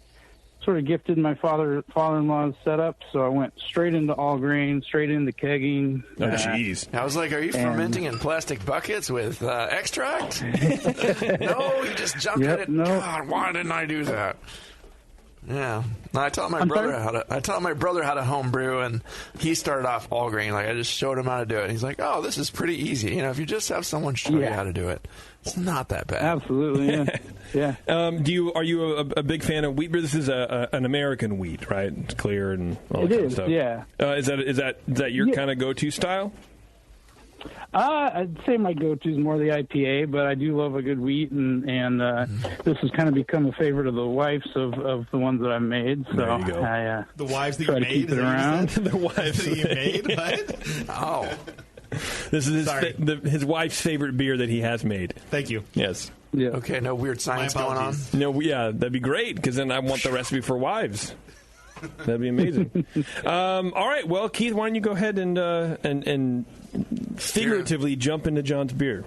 S11: sort of gifted my father-in-law's setup, so I went straight into all grain, straight into kegging.
S6: Oh, jeez.
S7: I was like, are you fermenting in plastic buckets with extract? No, you just jumped in it.
S11: No.
S7: God, why didn't I do that? Yeah. No, I taught my brother how to homebrew, and he started off all grain. Like, I just showed him how to do it. And he's like, oh, this is pretty easy. You know, if you just have someone show you how to do it, it's not that bad.
S11: Absolutely, yeah.
S6: Are you a big fan of wheat beer? This is an American wheat, right? It's clear and all that kind of stuff.
S11: Yeah.
S6: Is that your kind of go-to style?
S11: I'd say my go-to is more the IPA, but I do love a good wheat, and this has kind of become a favorite of the wives of the ones that I've made. So
S6: there you go.
S11: I
S8: the wives that
S11: try
S8: you
S11: to
S8: made?
S11: keep it around.
S6: The wives
S8: that you made? What?
S7: Oh.
S6: This is his wife's favorite beer that he has made.
S8: Thank you.
S6: Yes.
S11: Yeah.
S7: Okay, no weird science going on?
S6: No, yeah, that'd be great, because then I want the recipe for wives. That'd be amazing. All right, well, Keith, why don't you go ahead and figuratively jump into John's beer?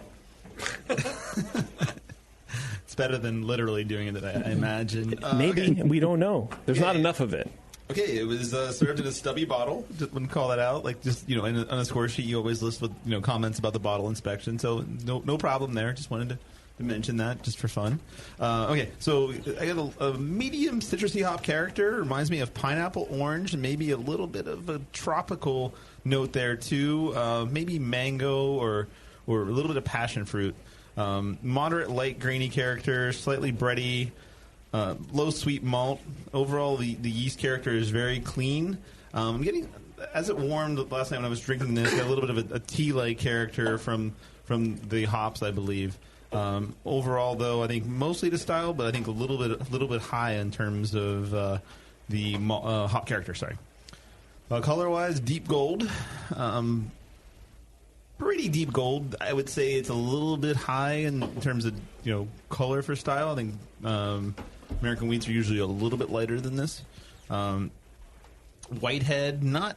S8: It's better than literally doing it, I imagine.
S6: Maybe. Okay. We don't know. There's not enough of it.
S8: Okay, it was served in a stubby bottle. Just wouldn't call that out. Like, just, on a score sheet, you always list with, comments about the bottle inspection. So no problem there. Just wanted to mention that just for fun. Okay, so I got a medium citrusy hop character. Reminds me of pineapple, orange, and maybe a little bit of a tropical note there too. Maybe mango or a little bit of passion fruit. Moderate light grainy character, slightly bready, low sweet malt. Overall, the yeast character is very clean. I'm getting, as it warmed last night when I was drinking this, got a little bit of a tea-like character from the hops, I believe. Overall, though, I think mostly to style, but I think a little bit high in terms of the hop character. Sorry. Color-wise, deep gold. Pretty deep gold. I would say it's a little bit high in terms of color for style. I think American wheats are usually a little bit lighter than this. Whitehead, not.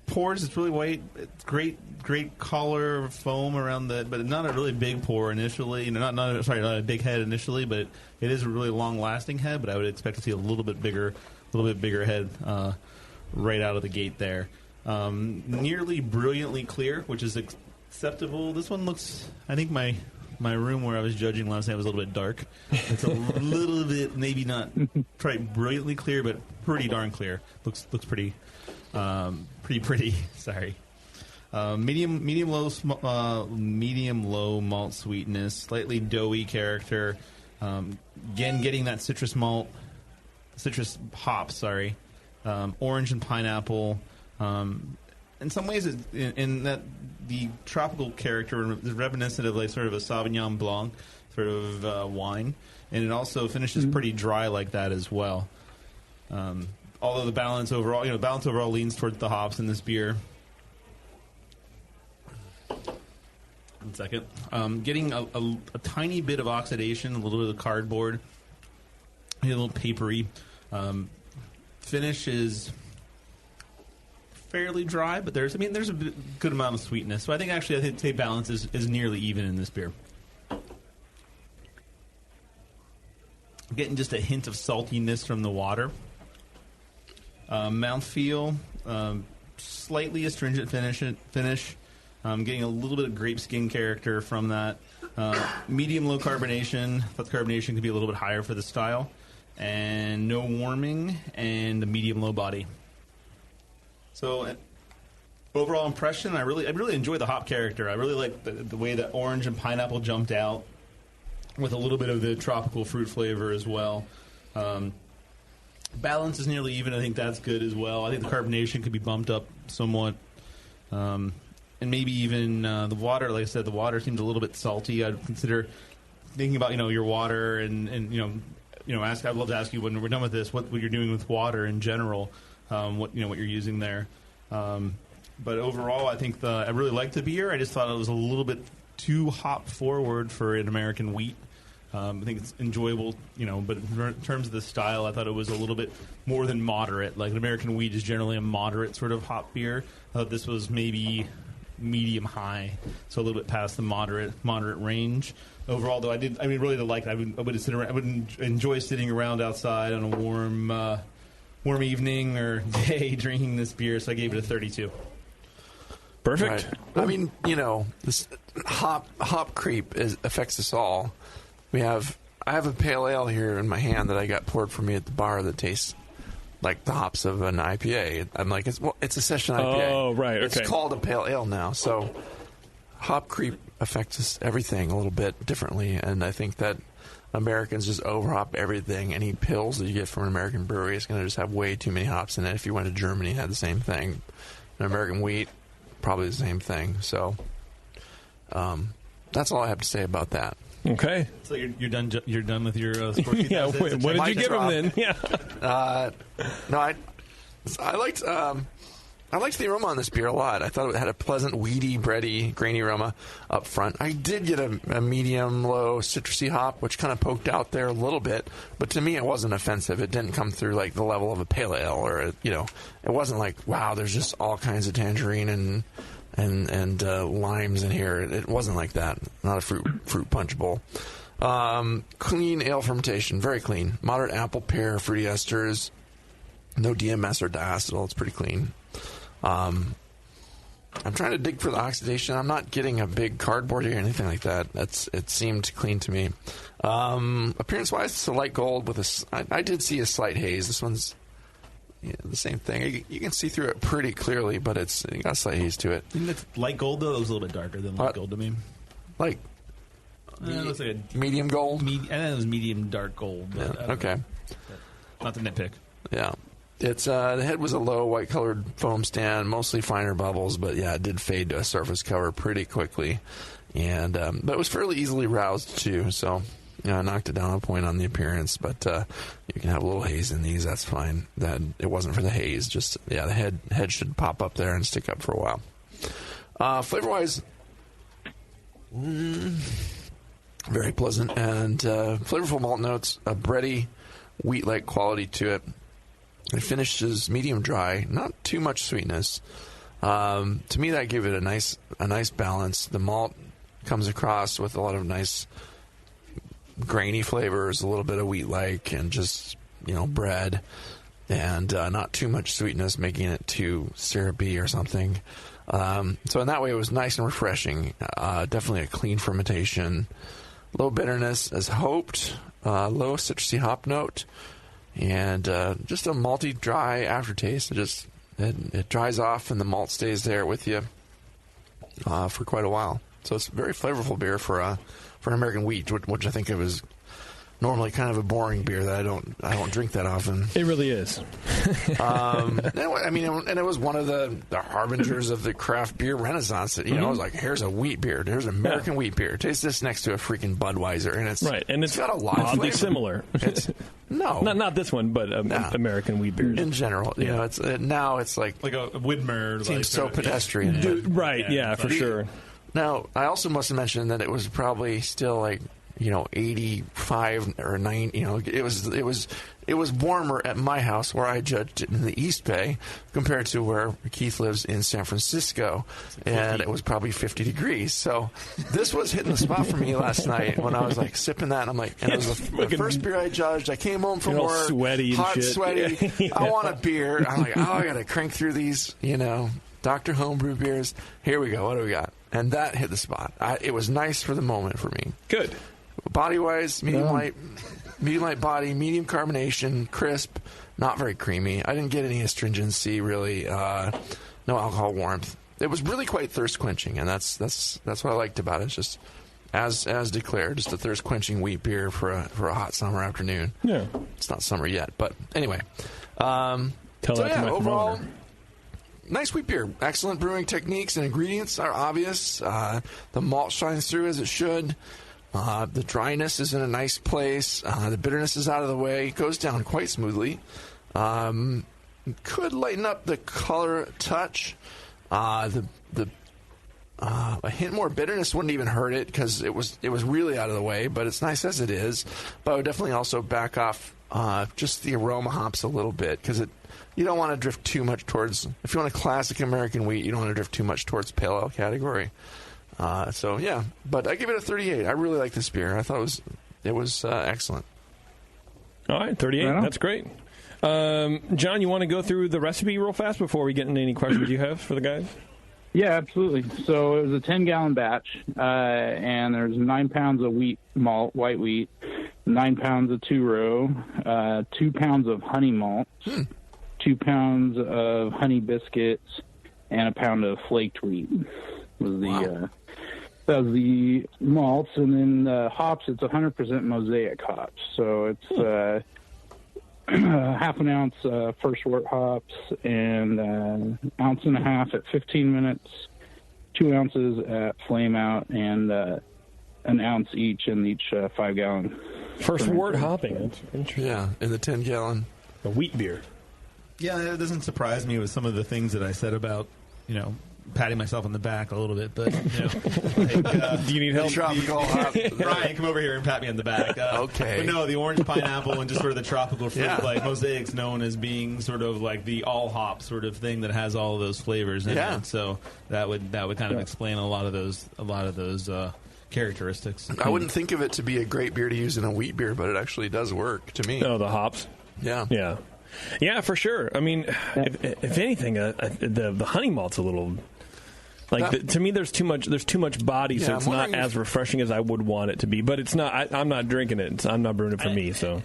S8: Pours, it's really white. It's great color foam around the, but not a really big pour initially. Not a big head initially, but it is a really long lasting head. But I would expect to see a little bit bigger head right out of the gate there. Nearly brilliantly clear, which is acceptable. This one looks. I think my room where I was judging last night was a little bit dark. It's a little bit, maybe not quite brilliantly clear, but pretty darn clear. Looks pretty. Pretty. Sorry. Medium low malt sweetness, slightly doughy character. Again, getting that citrus hop. Sorry, orange and pineapple. In some ways, in that the tropical character is reminiscent of like sort of a Sauvignon Blanc sort of wine, and it also finishes pretty dry like that as well. Although the balance overall leans towards the hops in this beer. 1 second. Getting a tiny bit of oxidation, a little bit of the cardboard, a little papery. Finish is fairly dry, but there's a good amount of sweetness. So I think say balance is nearly even in this beer. Getting just a hint of saltiness from the water. Mouthfeel, slightly astringent finish. Getting a little bit of grape skin character from that. Medium-low carbonation. I thought the carbonation could be a little bit higher for the style. And no warming, and a medium-low body. So, overall impression, I really enjoy the hop character. I really like the way that orange and pineapple jumped out, with a little bit of the tropical fruit flavor as well. Balance is nearly even. I think that's good as well. I think the carbonation could be bumped up somewhat. And maybe even the water, like I said, the water seems a little bit salty. I'd consider thinking about, your water and I'd love to ask you when we're done with this, what you're doing with water in general, what you're using there. But overall, I think I really liked the beer. I just thought it was a little bit too hop forward for an American wheat. I think it's enjoyable, but in terms of the style, I thought it was a little bit more than moderate. Like an American wheat is generally a moderate sort of hop beer. I thought this was maybe medium high, so a little bit past the moderate range. Overall, though, I really did like it. I would enjoy sitting around outside on a warm evening or day drinking this beer. So I gave it a 32.
S6: Perfect.
S7: Right. This hop creep affects us all. I have a pale ale here in my hand that I got poured for me at the bar that tastes like the hops of an IPA. I'm like, it's a session IPA.
S6: Oh, right. Okay.
S7: It's called a pale ale now. So hop creep affects us everything a little bit differently, and I think that Americans just overhop everything. Any pills that you get from an American brewery is going to just have way too many hops in it. If you went to Germany, it had the same thing. An American wheat, probably the same thing. So that's all I have to say about that.
S6: Okay.
S8: So you're done. You're done with your sports.
S6: Yeah. What did you give him then? Yeah.
S7: No, I liked the aroma on this beer a lot. I thought it had a pleasant, weedy, bready, grainy aroma up front. I did get a medium-low citrusy hop, which kind of poked out there a little bit, but to me it wasn't offensive. It didn't come through like the level of a pale ale, or it wasn't like, wow, there's just all kinds of tangerine and limes in here. It wasn't like that. Not a fruit punch bowl. Clean ale fermentation, very clean. Moderate apple, pear, fruity esters. No DMS or diacetyl. It's pretty clean. I'm trying to dig for the oxidation. I'm not getting a big cardboard here or anything like that. It seemed clean to me. Appearance-wise, it's a light gold with I did see a slight haze. This one's the same thing. You can see through it pretty clearly, but it got a slight haze to it.
S8: I think that's light gold, though. It was a little bit darker than light gold to me.
S7: Like
S8: it looks like a
S7: medium gold?
S8: I think it was medium dark gold.
S7: Yeah, okay.
S8: Not to nitpick.
S7: Yeah. It's the head was a low white-colored foam stand, mostly finer bubbles, but yeah, it did fade to a surface cover pretty quickly, and but it was fairly easily roused too. So I knocked it down a point on the appearance, but you can have a little haze in these. That's fine. That it wasn't for the haze. Just the head should pop up there and stick up for a while. Flavor-wise, very pleasant and flavorful malt notes, a bready, wheat-like quality to it. It finishes medium dry, not too much sweetness. To me, that gave it a nice balance. The malt comes across with a lot of nice grainy flavors, a little bit of wheat-like, and just bread, and not too much sweetness, making it too syrupy or something. So in that way, it was nice and refreshing. Definitely a clean fermentation, low bitterness as hoped, low citrusy hop note. And just a malty, dry aftertaste. It dries off, and the malt stays there with you for quite a while. So it's a very flavorful beer for an American wheat, which I think it was normally kind of a boring beer that I don't drink that often.
S6: It really is.
S7: I mean, and it was one of the harbingers of the craft beer renaissance. That, I was like, here's a wheat beer. There's American wheat beer. Taste this next to a freaking Budweiser, and it's got a lot of flavor.
S6: Similar. Not this one, but American wheat beers
S7: in general. Now it's like
S8: a Widmer.
S7: Seems so pedestrian.
S6: Right? Yeah, for sure.
S7: Now, I also must have mentioned that it was probably still like 85 or 90. It was warmer at my house where I judged it in the East Bay compared to where Keith lives in San Francisco, and it was probably 50 degrees. So this was hitting the spot for me last night when I was like sipping that. And I'm like, and it was the first beer I judged. I came home from work,
S6: sweaty,
S7: hot,
S6: and shit.
S7: sweaty.
S6: Yeah.
S7: I want a beer. I'm like, I got to crank through these, Dr. Homebrew beers. Here we go. What do we got? And that hit the spot. It was nice for the moment for me.
S6: Good.
S7: Body-wise, medium light body, medium carbonation, crisp, not very creamy. I didn't get any astringency, really. No alcohol warmth. It was really quite thirst-quenching, and that's what I liked about it. It's just, as declared, just a thirst-quenching wheat beer for a hot summer afternoon.
S6: Yeah.
S7: It's not summer yet, but anyway.
S6: Tell that to my
S7: overall,
S6: thermometer.
S7: nice wheat beer. Excellent brewing techniques and ingredients are obvious. The malt shines through as it should. The dryness is in a nice place. The bitterness is out of the way. It goes down quite smoothly. Could lighten up the color touch. A hint more bitterness wouldn't even hurt it because it was really out of the way. But it's nice as it is. But I would definitely also back off just the aroma hops a little bit because you don't want to drift too much towards. If you want a classic American wheat, you don't want to drift too much towards pale ale category. But I give it a 38. I really like this beer. I thought it was excellent.
S6: All right, 38. That's great. John, you want to go through the recipe real fast before we get into any questions you have for the guys?
S11: Yeah, absolutely. So it was a 10-gallon batch, and there's 9 pounds of wheat malt, white wheat, 9 pounds of two-row, 2 pounds of honey malt, 2 pounds of honey biscuits, and a pound of flaked wheat. That was the malts, and then hops. It's 100% mosaic hops, so it's half an ounce first wort hops and ounce and a half at 15 minutes, 2 ounces at flame out, and an ounce each in each 5-gallon.
S6: First wort hopping. That's interesting.
S7: Yeah, in the 10-gallon.
S6: A wheat beer.
S8: Yeah, it doesn't surprise me with some of the things that I said about patting myself on the back a little bit, but
S6: do you need help?
S8: Ryan, come over here and pat me on the back.
S7: Okay.
S8: But no, the orange pineapple and just sort of the tropical fruit, like Mosaic's known as being sort of like the all hop sort of thing that has all of those flavors in it. So that would kind of explain a lot of those characteristics.
S7: I wouldn't think of it to be a great beer to use in a wheat beer, but it actually does work to me.
S6: Oh, the hops.
S7: Yeah.
S6: Yeah, for sure. I mean, if anything, the honey malt's a little to me. There's too much body, so it's not as refreshing as I would want it to be. But it's not. I'm not drinking it. I'm not brewing it for me. So.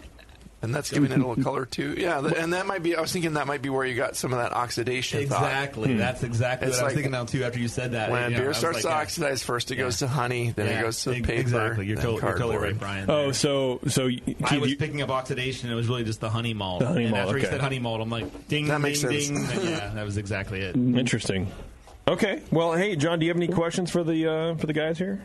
S7: And that's giving it a little color too. Yeah, and that might be. I was thinking that might be where you got some of that oxidation.
S8: Exactly. That's exactly what I was thinking now too. After you said that,
S7: when beer starts to oxidize, first it goes to honey, then it goes to paper.
S8: Exactly. You're totally right, Brian.
S6: Oh, so
S8: I was picking up oxidation. It was really just the honey malt.
S6: And
S8: after you said honey malt, I'm like, ding,
S7: that makes
S8: ding,
S7: sense.
S8: ding. Yeah, that was exactly it.
S6: Interesting. Okay. Well, hey, John, do you have any questions for the guys here?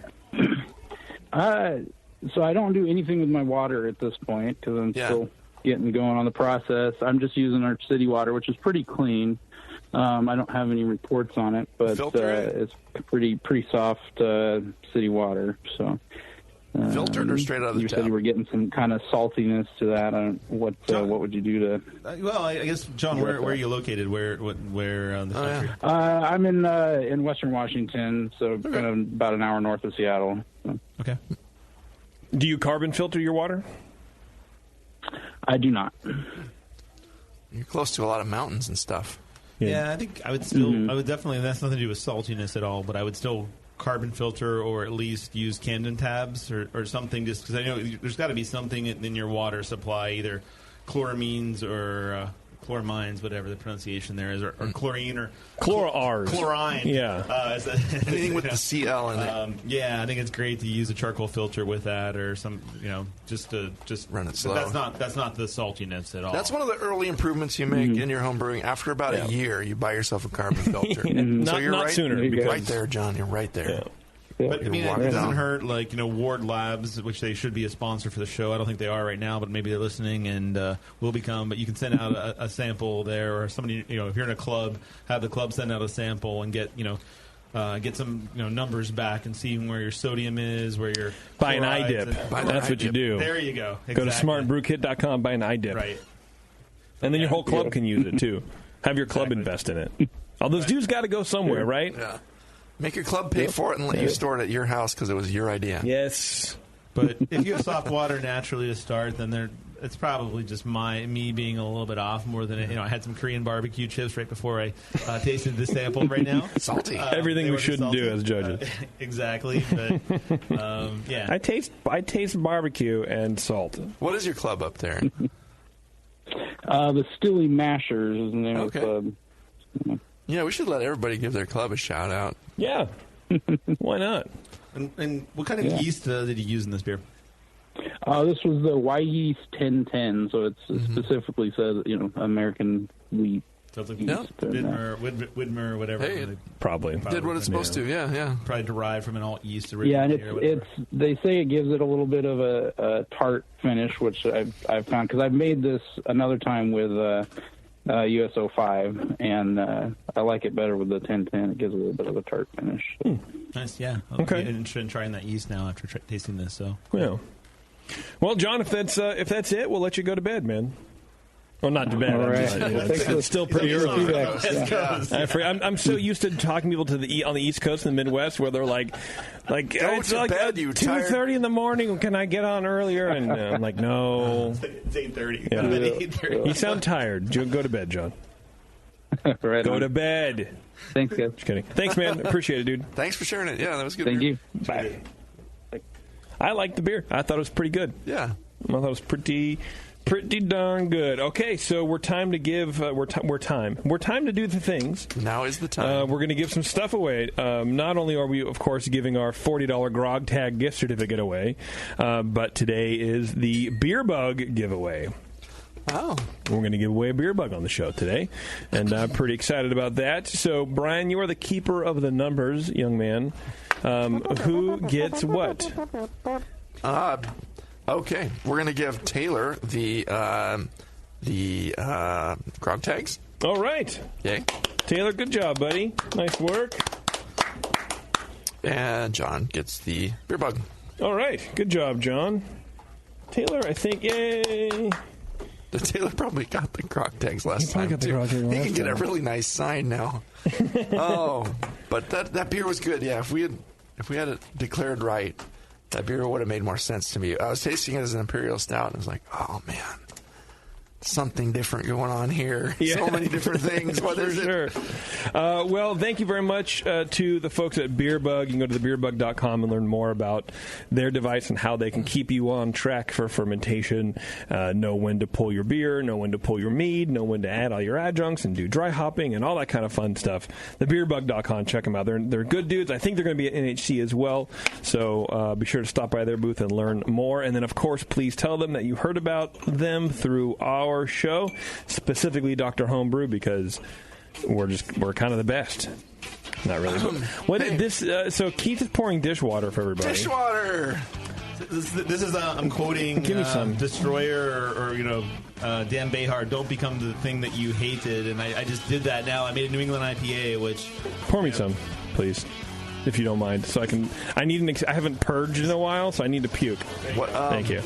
S11: So I don't do anything with my water at this point because I'm still getting going on the process. I'm just using our city water, which is pretty clean. I don't have any reports on it, but it's pretty soft city water. So
S7: filtered or straight out of the
S11: tap? You said you were getting some kind of saltiness to that. What would you do to?
S8: Well, I guess John, where are you located? Where in the country?
S11: I'm in Western Washington, so kind of about an hour north of Seattle. So.
S8: Okay.
S6: Do you carbon filter your water?
S11: I do not.
S7: You're close to a lot of mountains and stuff.
S8: Yeah, I think I would still. I would definitely. That's nothing to do with saltiness at all. But I would still carbon filter or at least use Camden tabs or something. Just because I know there's got to be something in your water supply, either chloramines or chloramines, whatever the pronunciation there is, or chlorine or
S6: chlorine.
S8: Yeah.
S7: Anything with the CL in it.
S8: Yeah, I think it's great to use a charcoal filter with that, or some, just
S7: run it slow.
S8: That's not the saltiness at all.
S7: That's one of the early improvements you make in your home brewing. After about a year, you buy yourself a carbon filter. So you're
S6: not
S7: right,
S6: sooner.
S7: You're right there, John. You're right there.
S6: Yeah.
S8: But, I mean, it doesn't hurt, Ward Labs, which they should be a sponsor for the show. I don't think they are right now, but maybe they're listening and will become. But you can send out a sample there, or somebody, if you're in a club, have the club send out a sample and get some numbers back and see where your sodium is, where your
S6: buy an iDip. That's what you do.
S8: There you go. Exactly.
S6: Go to smartbrewkit.com, buy an iDip.
S8: Right.
S6: And then your whole club can use it, too. Have your club invest in it. All those dues got to go somewhere, right?
S7: Yeah. Make your club pay for it and let you store it at your house because it was your idea.
S6: Yes.
S8: But if you have soft water naturally to start, then it's probably just me being a little bit off more than I had some Korean barbecue chips right before I tasted this sample right now.
S7: Salty.
S6: Everything we shouldn't do as judges.
S8: Exactly. But yeah,
S6: I taste barbecue and salt.
S7: What is your club up there?
S11: The Stilly Mashers is the name of the club.
S7: Yeah, we should let everybody give their club a shout out.
S6: Yeah. Why not?
S8: And what kind of yeast did you use in this beer?
S11: This was the Y Yeast 1010, so it specifically says, American wheat.
S8: So it's like Widmer, whatever.
S7: Hey,
S6: probably
S7: did what it's supposed to. Yeah.
S8: Probably derived from an alt yeast.
S11: Yeah, and they say it gives it a little bit of a tart finish, which I've found because I've made this another time with USO 5, and I like it better with the 1010. It gives a little bit of a tart finish. So.
S8: Nice, yeah.
S6: Okay.
S8: I'm interested in trying that yeast now after tasting this. So,
S6: yeah. Well, John, if that's it, we'll let you go to bed, man. Well, not to bed.
S11: All right.
S6: It's still pretty early. I'm so used to talking to people on the East Coast and the Midwest where they're like it's like 2:30 in the morning. Can I get on earlier? And I'm like, no.
S8: It's 8:30.
S6: Yeah.
S8: 8:30.
S6: You sound tired. Go to bed, John.
S11: Right
S6: Go
S11: on.
S6: to bed.
S11: Thanks, guys.
S6: Just kidding. Thanks, man. Appreciate it, dude.
S7: Thanks for sharing it. Yeah, that was good.
S11: Thank you.
S6: Bye. I liked the beer. I thought it was pretty good.
S7: Yeah.
S6: I thought it was pretty darn good. Okay, so we're time to give. We're time to do the things.
S7: Now is the time.
S6: We're going to give some stuff away. Not only are we, of course, giving our $40 Grog Tag gift certificate away, but today is the Beer Bug giveaway.
S7: Oh.
S6: We're going to give away a beer bug on the show today, and I'm pretty excited about that. So, Brian, you are the keeper of the numbers, young man. Who gets what?
S7: Okay, we're going to give Taylor the Grog Tags.
S6: All right.
S7: Yay.
S6: Taylor, good job, buddy. Nice work.
S7: And John gets the Beer Bug.
S6: All right. Good job, John. Taylor, I think, yay.
S7: Taylor probably got the Grog Tags last time, too. He can get a really nice sign now. But that beer was good. Yeah, if we had it declared right, that beer would have made more sense to me. I was tasting it as an Imperial Stout, and I was like, oh, man. Something different going on here. Yeah. So many different things. What is it?
S6: Well, thank you very much to the folks at Beerbug. You can go to thebeerbug.com and learn more about their device and how they can keep you on track for fermentation, know when to pull your beer, know when to pull your mead, know when to add all your adjuncts and do dry hopping and all that kind of fun stuff. Thebeerbug.com, check them out. They're good dudes. I think they're going to be at NHC as well, so be sure to stop by their booth and learn more. And then, of course, please tell them that you heard about them through our show, specifically Dr. Homebrew, because we're kind of the best. Not really. So Keith is pouring dishwater for everybody.
S7: Dishwater.
S8: This is I'm quoting
S6: Give me some.
S8: Destroyer or Dan Behar. Don't become the thing that you hated. And I just did that now. I made a New England IPA, which
S6: pour me some, please. If you don't mind, so I haven't purged in a while, so I need to puke. Thank you.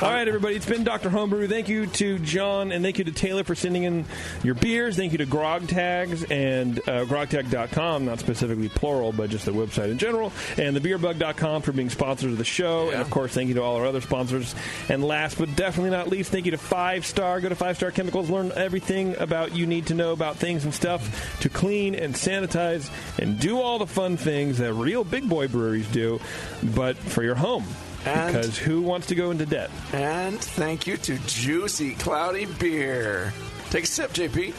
S6: All right, everybody, it's been Dr. Homebrew. Thank you to John, and thank you to Taylor for sending in your beers. Thank you to Grog Tags and grogtag.com, not specifically plural, but just the website in general, and thebeerbug.com for being sponsors of the show. Yeah. And, of course, thank you to all our other sponsors. And last but definitely not least, thank you to 5 Star. Go to 5 Star Chemicals. Learn everything about you need to know about things and stuff to clean and sanitize and do all the fun things that real big boy breweries do, but for your home. Because who wants to go into debt?
S7: And thank you to Juicy Cloudy Beer. Take a sip, JP.